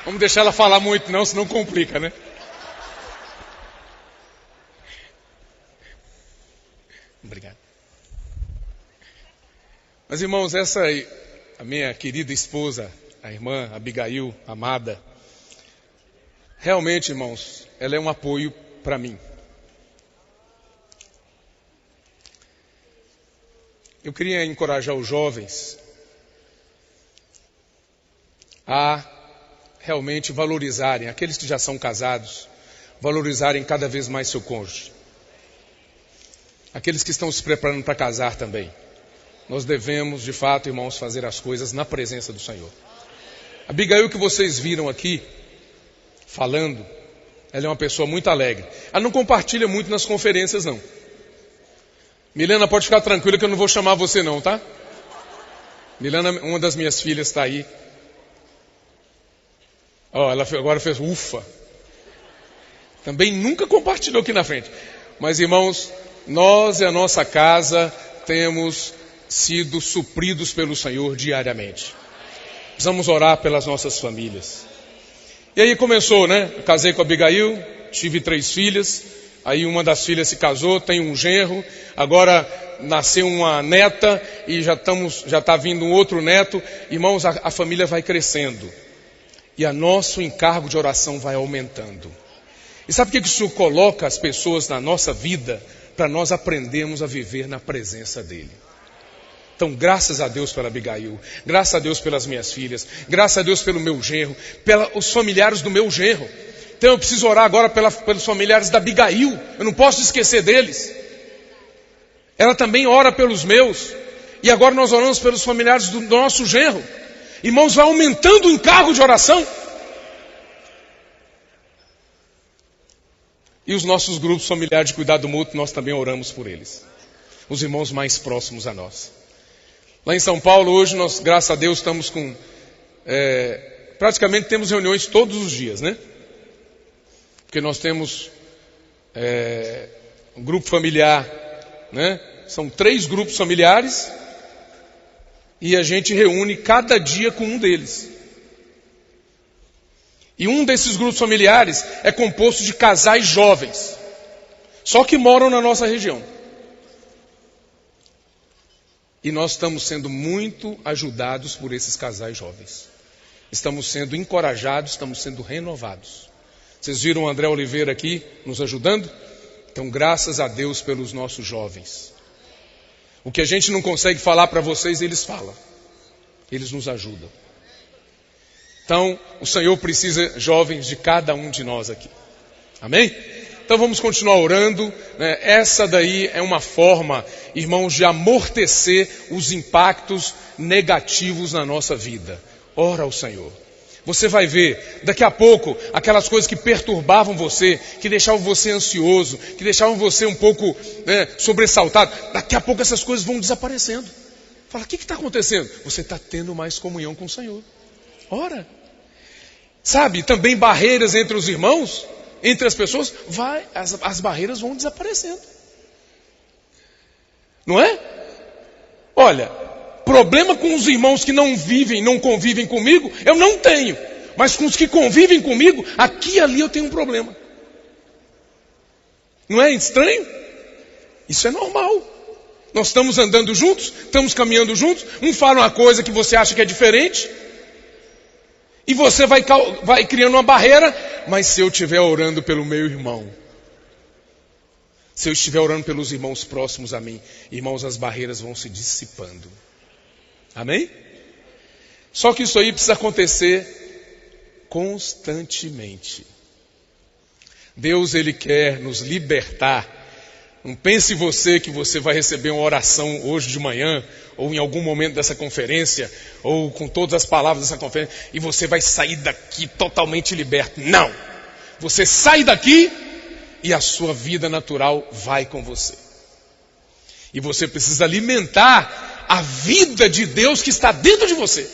Vamos deixar ela falar muito, não, senão complica, né? Obrigado. Mas, irmãos, essa aí, a minha querida esposa, a irmã Abigail, amada, realmente, irmãos, ela é um apoio para mim. Eu queria encorajar os jovens a realmente valorizarem, aqueles que já são casados, valorizarem cada vez mais seu cônjuge. Aqueles que estão se preparando para casar também. Nós devemos, de fato, irmãos, fazer as coisas na presença do Senhor. A Abigail que vocês viram aqui, falando, ela é uma pessoa muito alegre. Ela não compartilha muito nas conferências, não. Milena, pode ficar tranquila que eu não vou chamar você não, tá? Milena, uma das minhas filhas, está aí. Ó, ela agora fez ufa. Também nunca compartilhou aqui na frente. Mas, irmãos, nós e a nossa casa temos sido supridos pelo Senhor diariamente. Precisamos orar pelas nossas famílias. E aí começou, né? Eu casei com a Abigail, tive 3 filhas, aí uma das filhas se casou, tem um genro, agora nasceu uma neta e já está vindo um outro neto. Irmãos, a família vai crescendo e o nosso encargo de oração vai aumentando. E sabe por que isso coloca as pessoas na nossa vida? Para nós aprendermos a viver na presença dele. Então, graças a Deus pela Abigail, graças a Deus pelas minhas filhas, graças a Deus pelo meu genro, pelos familiares do meu genro. Então eu preciso orar agora pelos familiares da Abigail, eu não posso esquecer deles. Ela também ora pelos meus, e agora nós oramos pelos familiares do nosso genro. Irmãos, vai aumentando o encargo de oração. E os nossos grupos familiares de cuidado mútuo, nós também oramos por eles. Os irmãos mais próximos a nós. Lá em São Paulo, hoje, nós, graças a Deus, estamos com... praticamente temos reuniões todos os dias, né? Porque nós temos um grupo familiar, né? São 3 grupos familiares e a gente reúne cada dia com um deles. E um desses grupos familiares é composto de casais jovens, só que moram na nossa região. E nós estamos sendo muito ajudados por esses casais jovens. Estamos sendo encorajados, estamos sendo renovados. Vocês viram o André Oliveira aqui nos ajudando? Então, graças a Deus pelos nossos jovens. O que a gente não consegue falar para vocês, eles falam. Eles nos ajudam. Então, o Senhor precisa, jovens, de cada um de nós aqui. Amém? Então vamos continuar orando, né? Essa daí é uma forma, irmãos, de amortecer os impactos negativos na nossa vida. Ora ao Senhor. Você vai ver, daqui a pouco, aquelas coisas que perturbavam você, que deixavam você ansioso, que deixavam você um pouco sobressaltado, daqui a pouco essas coisas vão desaparecendo. Fala, o que está acontecendo? Você está tendo mais comunhão com o Senhor. Ora. Sabe, também barreiras entre os irmãos, entre as pessoas, as barreiras vão desaparecendo. Não é? Olha, problema com os irmãos que não convivem comigo, eu não tenho. Mas com os que convivem comigo, aqui e ali eu tenho um problema. Não é estranho? Isso é normal. Nós estamos andando juntos, estamos caminhando juntos, um fala uma coisa que você acha que é diferente, e você vai criando uma barreira. Mas se eu estiver orando pelo meu irmão, se eu estiver orando pelos irmãos próximos a mim, irmãos, as barreiras vão se dissipando. Amém? Só que isso aí precisa acontecer constantemente. Deus, Ele quer nos libertar Não pense você que você vai receber uma oração hoje de manhã, ou em algum momento dessa conferência, ou com todas as palavras dessa conferência, e você vai sair daqui totalmente liberto. Não! Você sai daqui e a sua vida natural vai com você. E você precisa alimentar a vida de Deus que está dentro de você,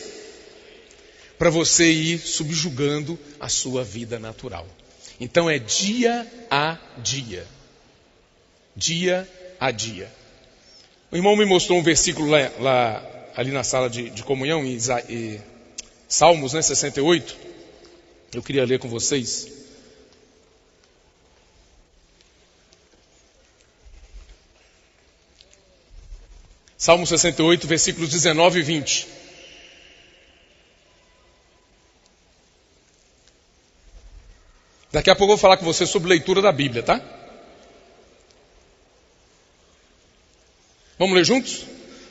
para você ir subjugando a sua vida natural. Então é dia a dia. Dia a dia. O irmão me mostrou um versículo ali na sala de comunhão, em Salmos 68. Eu queria ler com vocês. Salmo 68, versículos 19 e 20. Daqui a pouco eu vou falar com você sobre leitura da Bíblia, tá? Vamos ler juntos?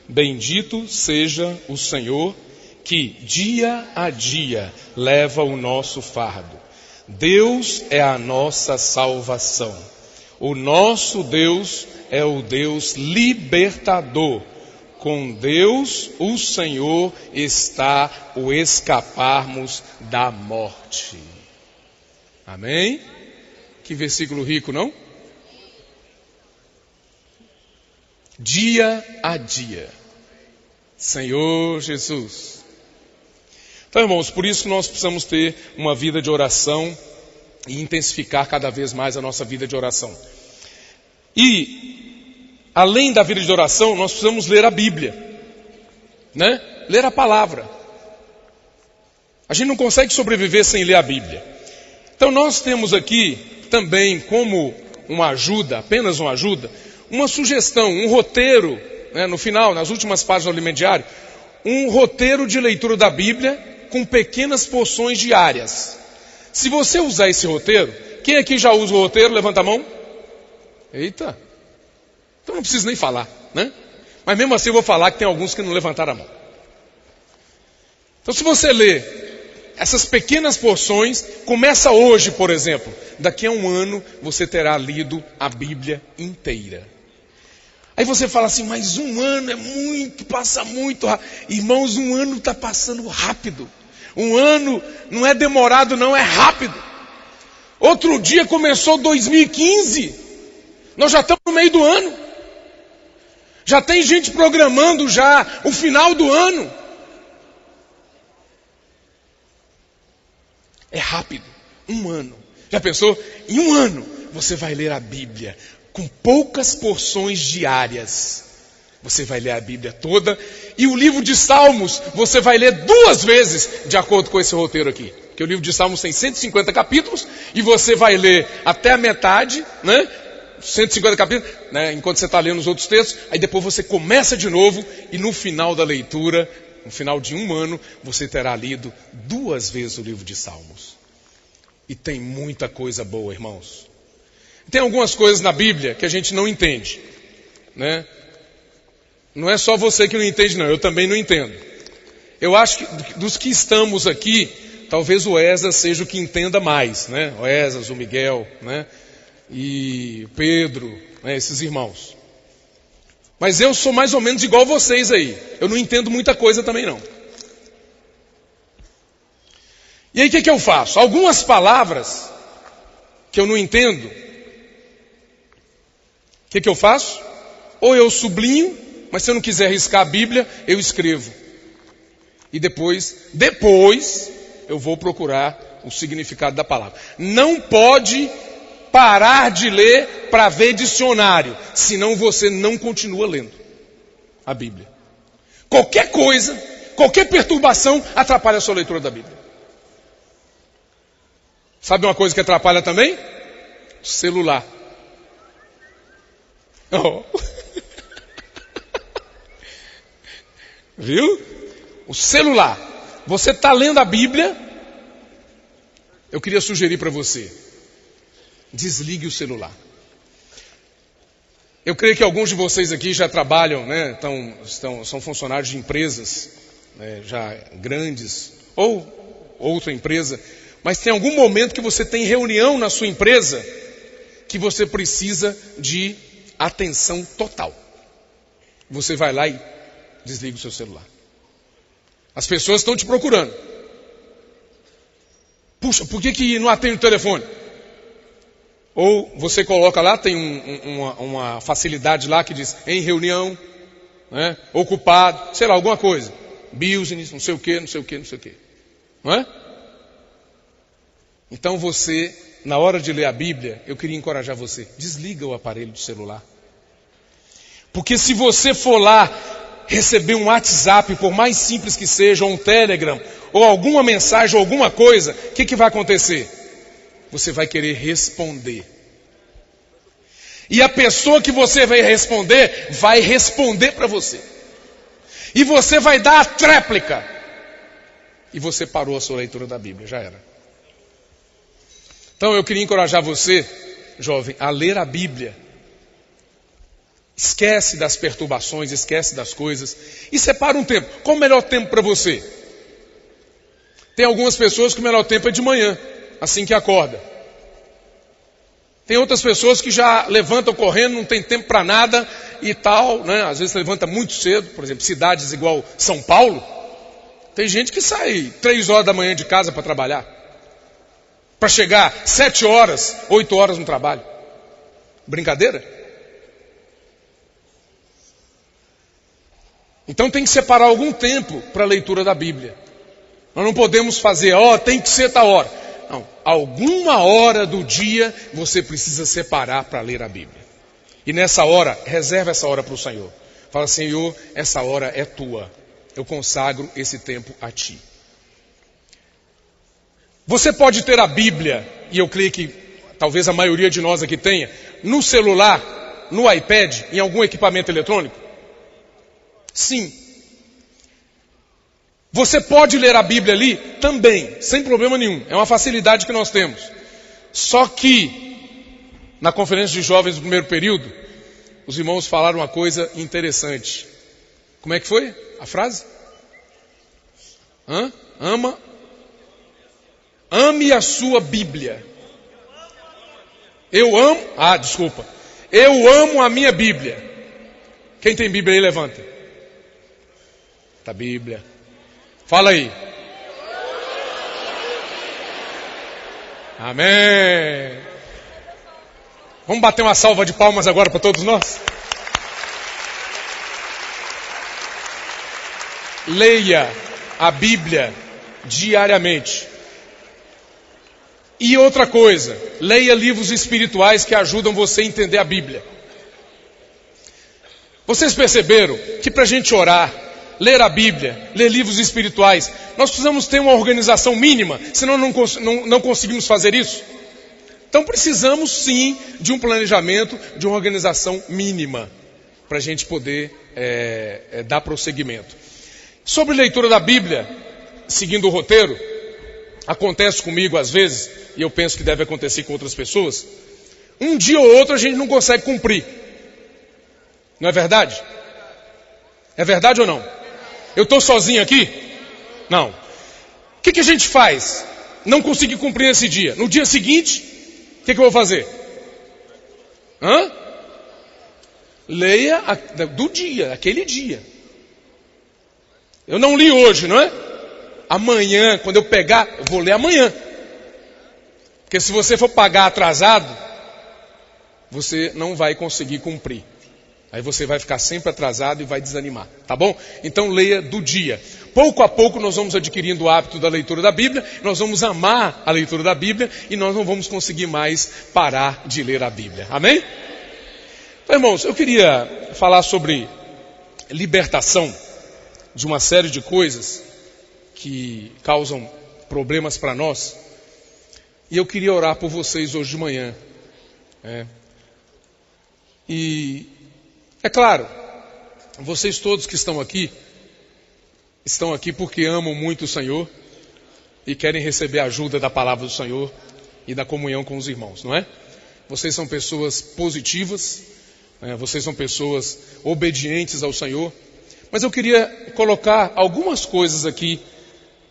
Bendito seja o Senhor, que dia a dia leva o nosso fardo. Deus é a nossa salvação. O nosso Deus é o Deus libertador. Com Deus, o Senhor, está o escaparmos da morte. Amém? Que versículo rico, não? Dia a dia. Senhor Jesus. Então, irmãos, por isso que nós precisamos ter uma vida de oração e intensificar cada vez mais a nossa vida de oração. E, além da vida de oração, nós precisamos ler a Bíblia, né? Ler a palavra. A gente não consegue sobreviver sem ler a Bíblia. Então nós temos aqui também como uma ajuda, apenas uma ajuda, uma sugestão, um roteiro, né, no final, nas últimas páginas do Alimento Diário, um roteiro de leitura da Bíblia com pequenas porções diárias. Se você usar esse roteiro, quem aqui já usa o roteiro? Levanta a mão. Eita, então não preciso nem falar, né? Mas mesmo assim eu vou falar que tem alguns que não levantaram a mão. Então se você lê essas pequenas porções, começa hoje, por exemplo, daqui a um ano você terá lido a Bíblia inteira. Aí você fala assim, mas um ano é muito, passa muito rápido. Irmãos, um ano está passando rápido. Um ano não é demorado não, é rápido. Outro dia começou 2015, nós já estamos no meio do ano. Já tem gente programando já o final do ano. É rápido, um ano. Já pensou? Em um ano você vai ler a Bíblia com poucas porções diárias. Você vai ler a Bíblia toda. E o livro de Salmos você vai ler 2 vezes, de acordo com esse roteiro aqui. Porque o livro de Salmos tem 150 capítulos. E você vai ler até a metade, né? 150 capítulos, né? Enquanto você está lendo os outros textos. Aí depois você começa de novo. E no final da leitura, no final de um ano, você terá lido 2 vezes o livro de Salmos. E tem muita coisa boa, irmãos. Tem algumas coisas na Bíblia que a gente não entende, né? Não é só você que não entende, não. Eu também não entendo. Eu acho que dos que estamos aqui, talvez o Esas seja o que entenda mais, né? O Esas, o Miguel, né? E o Pedro, né? Esses irmãos. Mas eu sou mais ou menos igual vocês aí. Eu não entendo muita coisa também não. E aí o que eu faço? Algumas palavras que eu não entendo, o que eu faço? Ou eu sublinho, mas se eu não quiser riscar a Bíblia, eu escrevo. E depois eu vou procurar o significado da palavra. Não pode parar de ler para ver dicionário, senão você não continua lendo a Bíblia. Qualquer coisa, qualquer perturbação atrapalha a sua leitura da Bíblia. Sabe uma coisa que atrapalha também? O celular. Oh. Viu? O celular. Você está lendo a Bíblia, eu queria sugerir para você, desligue o celular. Eu creio que alguns de vocês aqui já trabalham, né, são funcionários de empresas, né, já grandes, ou outra empresa, mas tem algum momento que você tem reunião na sua empresa, que você precisa de atenção total. Você vai lá e desliga o seu celular. As pessoas estão te procurando. Puxa, por que não atende o telefone? Ou você coloca lá, tem uma facilidade lá que diz em reunião, né, ocupado, sei lá, alguma coisa. Business, não sei o que, não sei o que, não sei o que. Não é? Então você, na hora de ler a Bíblia, eu queria encorajar você, desliga o aparelho do celular. Porque se você for lá receber um WhatsApp, por mais simples que seja, ou um Telegram, ou alguma mensagem, ou alguma coisa, o que vai acontecer? Você vai querer responder. E a pessoa que você vai responder para você. E você vai dar a tréplica. E você parou a sua leitura da Bíblia, já era. Então eu queria encorajar você, jovem, a ler a Bíblia. Esquece das perturbações, esquece das coisas. E separa um tempo. Qual o melhor tempo para você? Tem algumas pessoas que o melhor tempo é de manhã, assim que acorda. Tem outras pessoas que já levantam correndo, não tem tempo para nada e tal, né? Às vezes levanta muito cedo, por exemplo, cidades igual São Paulo. Tem gente que sai 3 horas da manhã de casa para trabalhar. Para chegar 7 horas, 8 horas no trabalho. Brincadeira? Então tem que separar algum tempo para a leitura da Bíblia. Nós não podemos fazer, tem que ser tal hora. Não, alguma hora do dia você precisa separar para ler a Bíblia. E nessa hora, reserva essa hora para o Senhor. Fala, Senhor, essa hora é tua. Eu consagro esse tempo a ti. Você pode ter a Bíblia, e eu creio que talvez a maioria de nós aqui tenha, no celular, no iPad, em algum equipamento eletrônico? Sim. Você pode ler a Bíblia ali também, sem problema nenhum. É uma facilidade que nós temos. Só que, na conferência de jovens do primeiro período, os irmãos falaram uma coisa interessante. Como é que foi a frase? Ame a sua Bíblia. Eu amo a minha Bíblia. Quem tem Bíblia aí, levanta. Tá Bíblia. Fala aí. Amém. Vamos bater uma salva de palmas agora para todos nós? Leia a Bíblia diariamente. E outra coisa, leia livros espirituais que ajudam você a entender a Bíblia. Vocês perceberam que para a gente orar, ler a Bíblia, ler livros espirituais, nós precisamos ter uma organização mínima, senão não conseguimos fazer isso? Então precisamos sim de um planejamento, de uma organização mínima, para a gente poder dar prosseguimento. Sobre leitura da Bíblia, seguindo o roteiro, acontece comigo às vezes, e eu penso que deve acontecer com outras pessoas, um dia ou outro a gente não consegue cumprir. Não é verdade? É verdade ou não? Eu estou sozinho aqui? Não. O que a gente faz? Não consegui cumprir esse dia. No dia seguinte, o que eu vou fazer? Leia do dia, aquele dia. Eu não li hoje, não é? Amanhã, quando eu pegar, eu vou ler amanhã. Porque se você for pagar atrasado, você não vai conseguir cumprir. Aí você vai ficar sempre atrasado e vai desanimar, tá bom? Então leia do dia. Pouco a pouco nós vamos adquirindo o hábito da leitura da Bíblia, nós vamos amar a leitura da Bíblia e nós não vamos conseguir mais parar de ler a Bíblia. Amém? Então, irmãos, eu queria falar sobre libertação de uma série de coisas que causam problemas para nós. E eu queria orar por vocês hoje de manhã. E é claro, vocês todos que estão aqui porque amam muito o Senhor e querem receber a ajuda da palavra do Senhor e da comunhão com os irmãos, não é? Vocês são pessoas positivas, vocês são pessoas obedientes ao Senhor, mas eu queria colocar algumas coisas aqui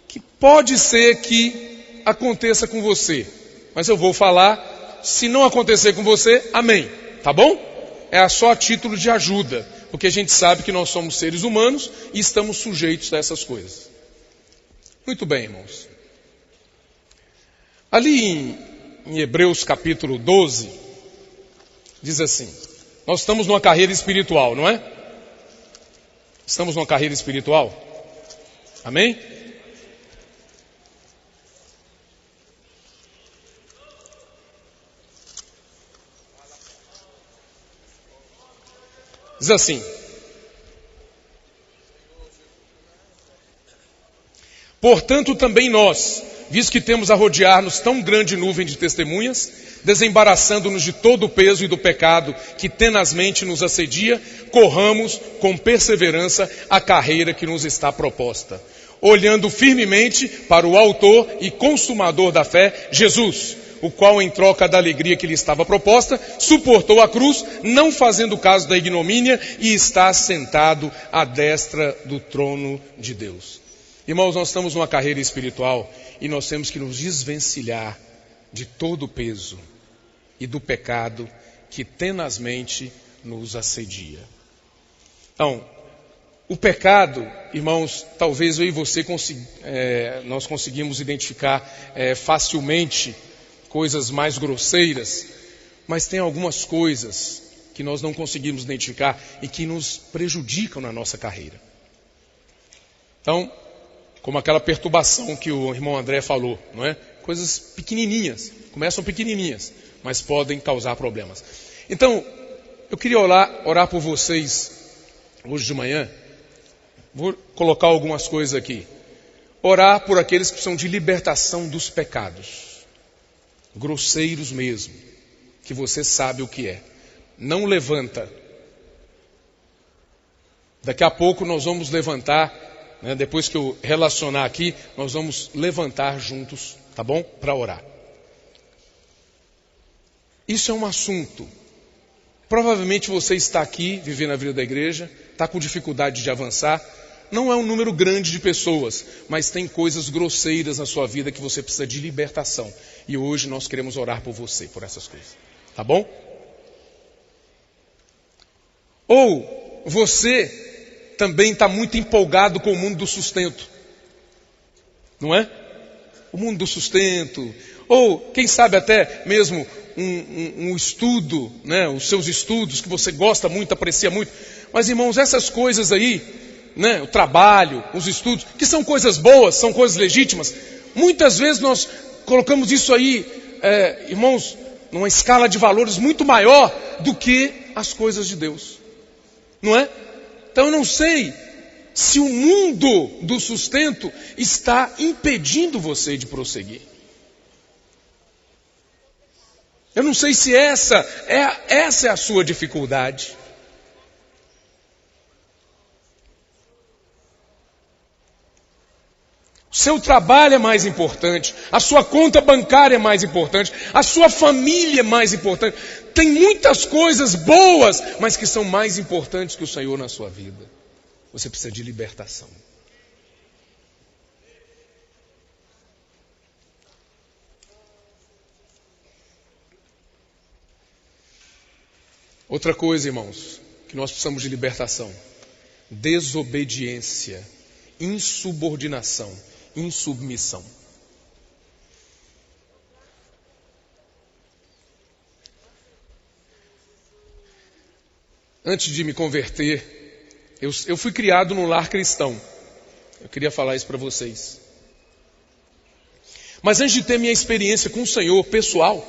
que pode ser que aconteça com você, mas eu vou falar, se não acontecer com você, amém, tá bom? é só a título de ajuda, porque a gente sabe que nós somos seres humanos e estamos sujeitos a essas coisas. Muito bem, irmãos. Ali em Hebreus capítulo 12, diz assim, nós estamos numa carreira espiritual, não é? Estamos numa carreira espiritual? Amém? Diz assim, portanto também nós, visto que temos a rodear-nos tão grande nuvem de testemunhas, desembaraçando-nos de todo o peso e do pecado que tenazmente nos assedia, corramos com perseverança a carreira que nos está proposta, olhando firmemente para o autor e consumador da fé, Jesus, o qual, em troca da alegria que lhe estava proposta, suportou a cruz, não fazendo caso da ignomínia, e está sentado à destra do trono de Deus. Irmãos, nós estamos numa carreira espiritual e nós temos que nos desvencilhar de todo o peso e do pecado que tenazmente nos assedia. Então, o pecado, irmãos, talvez eu e você nós conseguimos identificar facilmente coisas mais grosseiras, mas tem algumas coisas que nós não conseguimos identificar e que nos prejudicam na nossa carreira. Então, como aquela perturbação que o irmão André falou, não é? Coisas pequenininhas, começam pequenininhas, mas podem causar problemas. Então, eu queria orar por vocês hoje de manhã. Vou colocar algumas coisas aqui. Orar por aqueles que precisam de libertação dos pecados. Grosseiros mesmo, que você sabe o que é. Não levanta. Daqui a pouco nós vamos levantar, né, depois que eu relacionar aqui, nós vamos levantar juntos, tá bom? Para orar. Isso é um assunto. Provavelmente você está aqui, vivendo a vida da igreja, está com dificuldade de avançar. Não é um número grande de pessoas, mas tem coisas grosseiras na sua vida que você precisa de libertação. E hoje nós queremos orar por você, por essas coisas. Tá bom? Ou você também está muito empolgado com o mundo do sustento. Não é? O mundo do sustento. Ou, quem sabe até mesmo um estudo, né? Os seus estudos que você gosta muito, aprecia muito. Mas, irmãos, essas coisas aí, né, o trabalho, os estudos, que são coisas boas, são coisas legítimas. Muitas vezes nós colocamos isso aí, irmãos, numa escala de valores muito maior do que as coisas de Deus. Não é? Então eu não sei se o mundo do sustento está impedindo você de prosseguir. Eu não sei se essa é a sua dificuldade. O seu trabalho é mais importante, a sua conta bancária é mais importante, a sua família é mais importante. Tem muitas coisas boas, mas que são mais importantes que o Senhor na sua vida. Você precisa de libertação. Outra coisa, irmãos, que nós precisamos de libertação: desobediência, insubordinação, insubmissão. Antes de me converter, eu fui criado num lar cristão. Eu queria falar isso para vocês. Mas antes de ter minha experiência com o Senhor pessoal,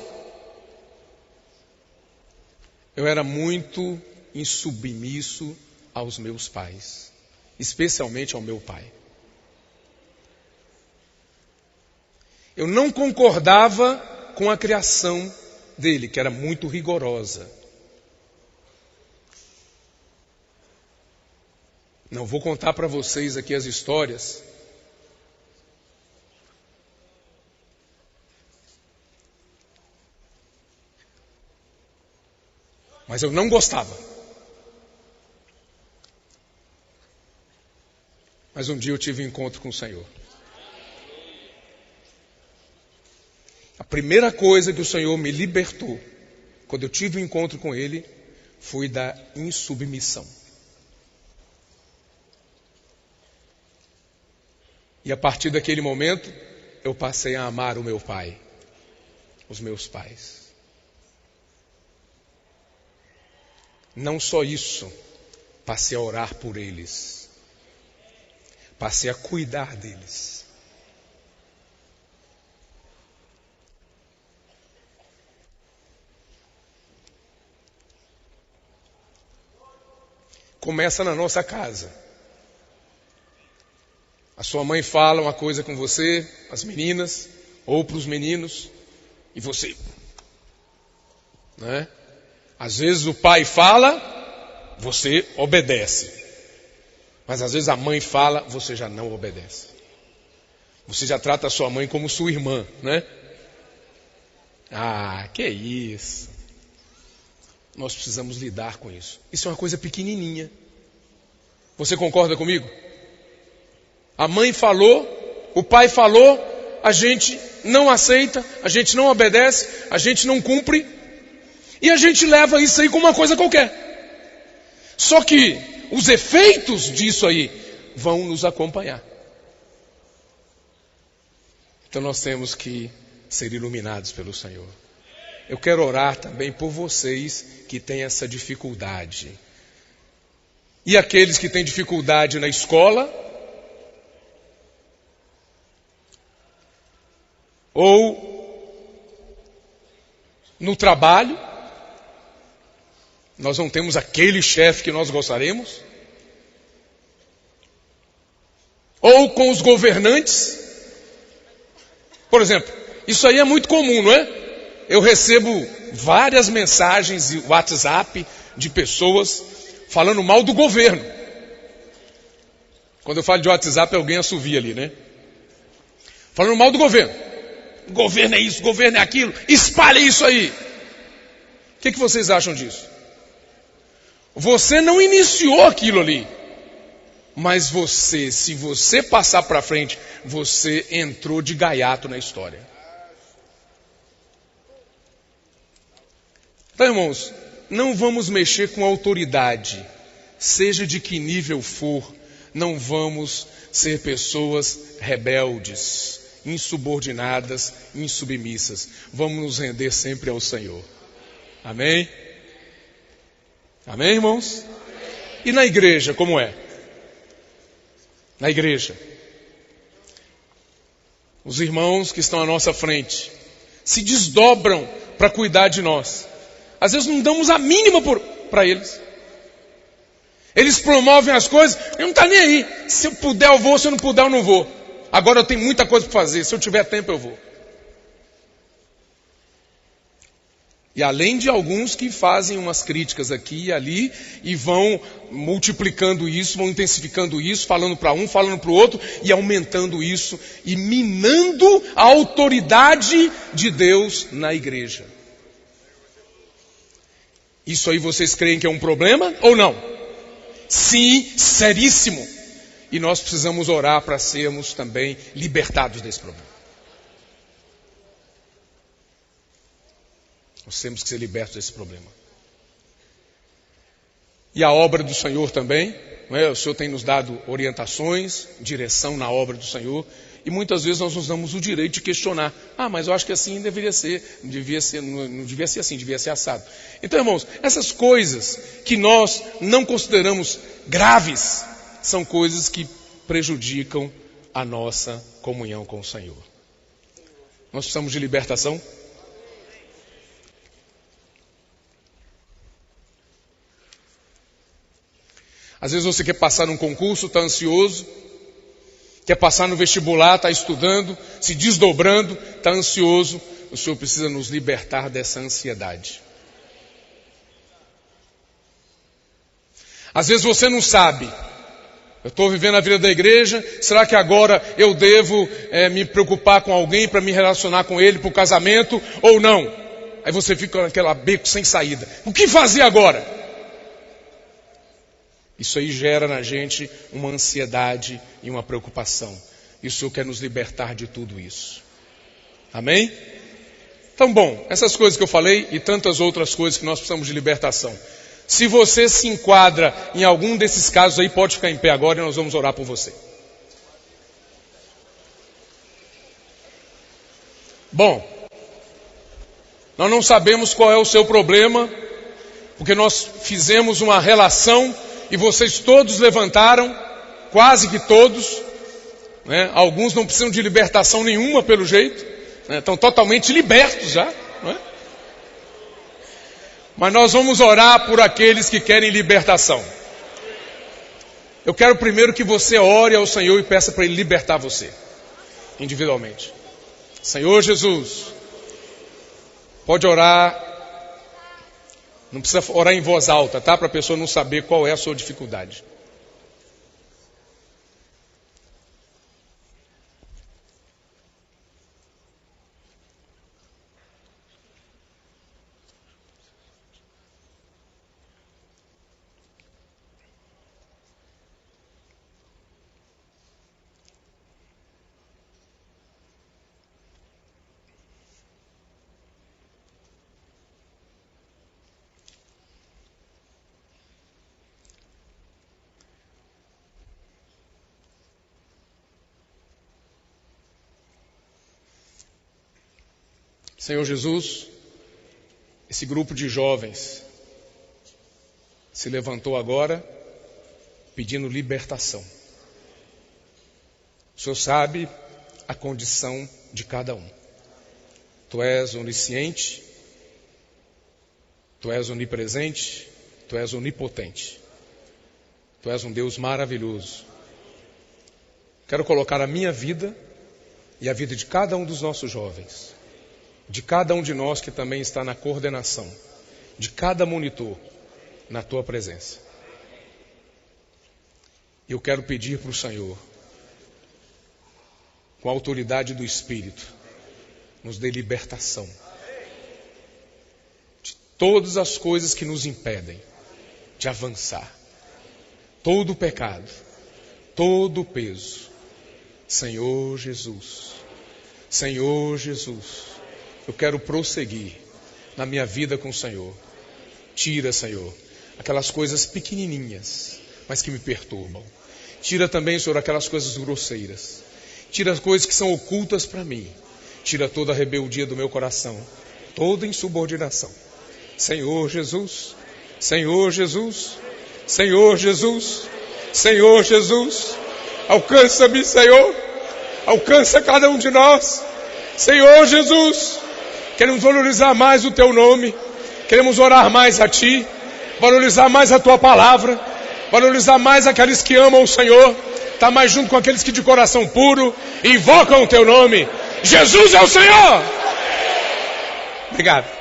eu era muito insubmisso aos meus pais, especialmente ao meu pai. Eu não concordava com a criação dele, que era muito rigorosa. Não vou contar para vocês aqui as histórias. Mas eu não gostava. Mas um dia eu tive um encontro com o Senhor. A primeira coisa que o Senhor me libertou, quando eu tive um encontro com Ele, foi da insubmissão. E a partir daquele momento, eu passei a amar o meu pai, os meus pais. Não só isso, passei a orar por eles. Passei a cuidar deles. Começa na nossa casa. A sua mãe fala uma coisa com você, as meninas, ou para os meninos, e você, né? Às vezes o pai fala, você obedece. Mas às vezes a mãe fala, você já não obedece. Você já trata a sua mãe como sua irmã, né? Ah, que isso. Nós precisamos lidar com isso. Isso é uma coisa pequenininha. Você concorda comigo? A mãe falou, o pai falou, a gente não aceita, a gente não obedece, a gente não cumpre, e a gente leva isso aí como uma coisa qualquer. Só que os efeitos disso aí vão nos acompanhar. Então nós temos que ser iluminados pelo Senhor. Eu quero orar também por vocês que têm essa dificuldade. E aqueles que têm dificuldade na escola, ou no trabalho, nós não temos aquele chefe que nós gostaríamos, ou com os governantes. Por exemplo, isso aí é muito comum, não é? Eu recebo várias mensagens de WhatsApp de pessoas falando mal do governo. Quando eu falo de WhatsApp, alguém assovia ali, né? Falando mal do governo. O governo é isso, o governo é aquilo. Espalhe isso aí. O que vocês acham disso? Você não iniciou aquilo ali. Mas você, se você passar para frente, você entrou de gaiato na história. Então, irmãos, não vamos mexer com autoridade, seja de que nível for. Não vamos ser pessoas rebeldes, insubordinadas, insubmissas. Vamos nos render sempre ao Senhor. Amém? Amém, irmãos? E na igreja, como é? Na igreja, os irmãos que estão à nossa frente se desdobram para cuidar de nós. Às vezes não damos a mínima para eles. Eles promovem as coisas, eu não estou nem aí. Se eu puder eu vou, se eu não puder eu não vou. Agora eu tenho muita coisa para fazer, se eu tiver tempo eu vou. E além de alguns que fazem umas críticas aqui e ali, e vão multiplicando isso, vão intensificando isso, falando para um, falando para o outro, e aumentando isso, e minando a autoridade de Deus na igreja. Isso aí vocês creem que é um problema ou não? Sim, seríssimo. E nós precisamos orar para sermos também libertados desse problema. Nós temos que ser libertos desse problema. E a obra do Senhor também, não é? O Senhor tem nos dado orientações, direção na obra do Senhor, e muitas vezes nós nos damos o direito de questionar. Ah, mas eu acho que assim deveria ser, não devia ser assim, devia ser assado. Então, irmãos, essas coisas que nós não consideramos graves, são coisas que prejudicam a nossa comunhão com o Senhor. Nós precisamos de libertação. Às vezes você quer passar num concurso, está ansioso. Quer passar no vestibular, está estudando, se desdobrando, está ansioso. O Senhor precisa nos libertar dessa ansiedade. Às vezes você não sabe. Eu estou vivendo a vida da igreja, será que agora eu devo me preocupar com alguém para me relacionar com ele para o casamento ou não? Aí você fica naquela beco sem saída. O que fazer agora? Isso aí gera na gente uma ansiedade e uma preocupação. E o Senhor quer nos libertar de tudo isso. Amém? Então, bom, essas coisas que eu falei e tantas outras coisas que nós precisamos de libertação. Se você se enquadra em algum desses casos aí, pode ficar em pé agora e nós vamos orar por você. Bom, nós não sabemos qual é o seu problema, porque nós fizemos uma relação e vocês todos levantaram, quase que todos, né? Alguns não precisam de libertação nenhuma pelo jeito, né? Estão totalmente libertos já, né? Mas nós vamos orar por aqueles que querem libertação. Eu quero primeiro que você ore ao Senhor e peça para Ele libertar você, individualmente. Senhor Jesus, pode orar, não precisa orar em voz alta, tá? Para a pessoa não saber qual é a sua dificuldade. Senhor Jesus, esse grupo de jovens se levantou agora pedindo libertação. O Senhor sabe a condição de cada um. Tu és onisciente, Tu és onipresente, Tu és onipotente. Tu és um Deus maravilhoso. Quero colocar a minha vida e a vida de cada um dos nossos jovens, de cada um de nós que também está na coordenação, de cada monitor, na Tua presença. Eu quero pedir para o Senhor, com a autoridade do Espírito, nos dê libertação de todas as coisas que nos impedem de avançar, todo o pecado, todo o peso. Senhor Jesus, Senhor Jesus, eu quero prosseguir na minha vida com o Senhor. Tira, Senhor, aquelas coisas pequenininhas, mas que me perturbam. Tira também, Senhor, aquelas coisas grosseiras. Tira as coisas que são ocultas para mim. Tira toda a rebeldia do meu coração, toda insubordinação. Senhor Jesus, Senhor Jesus, Senhor Jesus, Senhor Jesus, alcança-me, Senhor, alcança cada um de nós. Senhor Jesus, queremos valorizar mais o Teu nome, queremos orar mais a Ti, valorizar mais a Tua palavra, valorizar mais aqueles que amam o Senhor, estar mais junto com aqueles que de coração puro invocam o Teu nome. Jesus é o Senhor! Obrigado.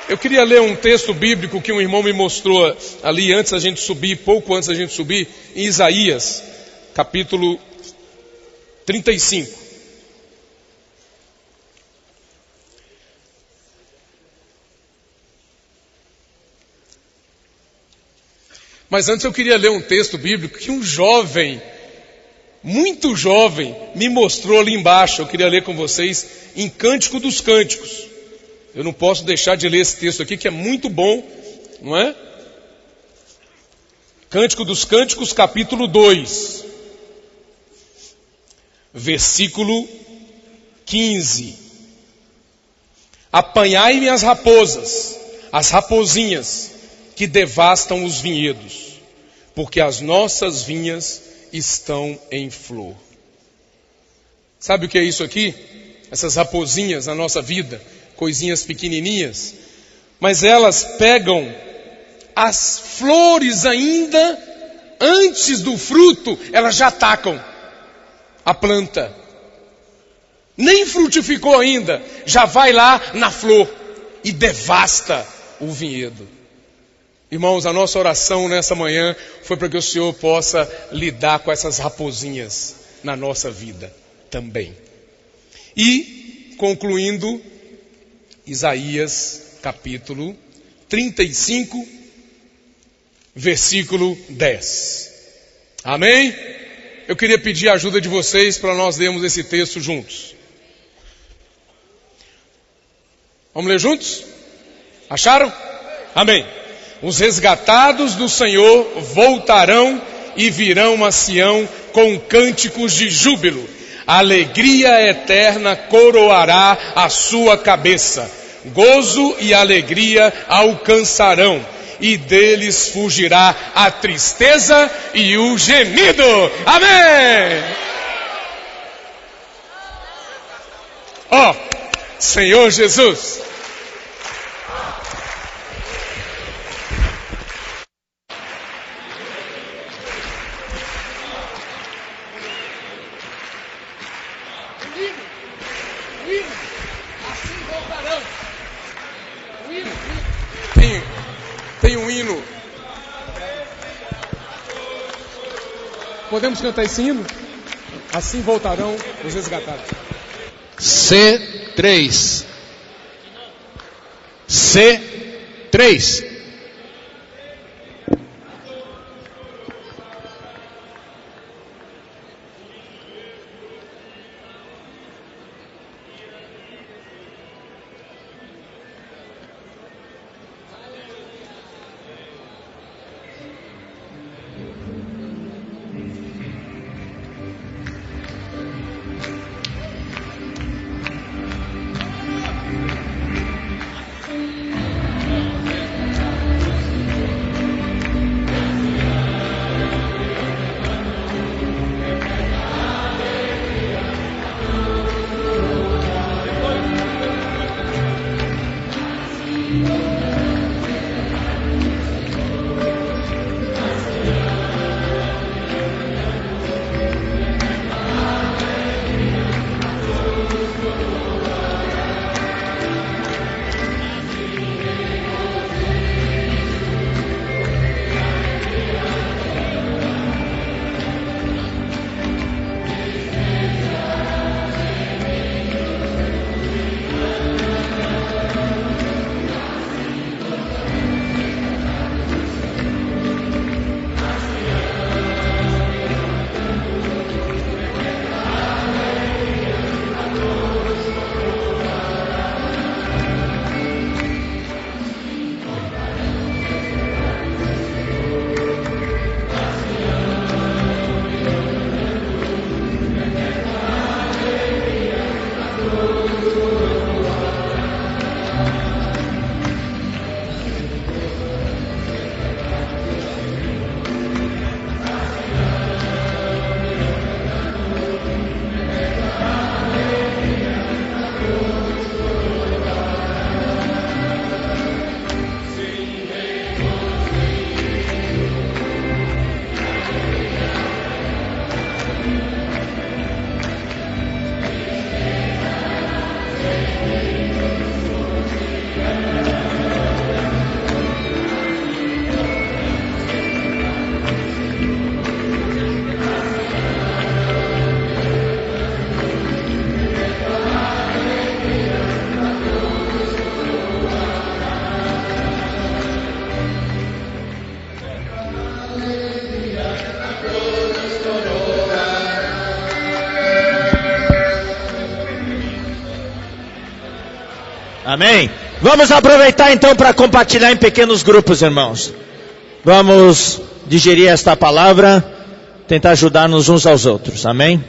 Eu queria ler um texto bíblico que um irmão me mostrou ali antes da gente subir, pouco antes da gente subir, em Isaías, capítulo 35. Mas antes eu queria ler um texto bíblico que um jovem, muito jovem, me mostrou ali embaixo. Eu queria ler com vocês em Cântico dos Cânticos. Eu não posso deixar de ler esse texto aqui, que é muito bom, não é? Cântico dos Cânticos, capítulo 2, versículo 15. Apanhai-me as raposas, as rapozinhas, que devastam os vinhedos, porque as nossas vinhas estão em flor. Sabe o que é isso aqui? Essas rapozinhas na nossa vida, coisinhas pequenininhas, mas elas pegam as flores ainda antes do fruto, elas já atacam a planta. Nem frutificou ainda, já vai lá na flor e devasta o vinhedo. Irmãos, a nossa oração nessa manhã foi para que o Senhor possa lidar com essas rapozinhas na nossa vida também. E, concluindo, Isaías capítulo 35, versículo 10. Amém? Eu queria pedir a ajuda de vocês para nós lermos esse texto juntos. Vamos ler juntos? Acharam? Amém. Os resgatados do Senhor voltarão e virão a Sião com cânticos de júbilo. A alegria eterna coroará a sua cabeça. Gozo e alegria alcançarão, e deles fugirá a tristeza e o gemido. Amém! Ó, Senhor Jesus. Tem um hino. Podemos cantar esse hino? Assim voltarão os resgatados. C3. C3. Amém? Vamos aproveitar então para compartilhar em pequenos grupos, irmãos. Vamos digerir esta palavra, tentar ajudar-nos uns aos outros. Amém?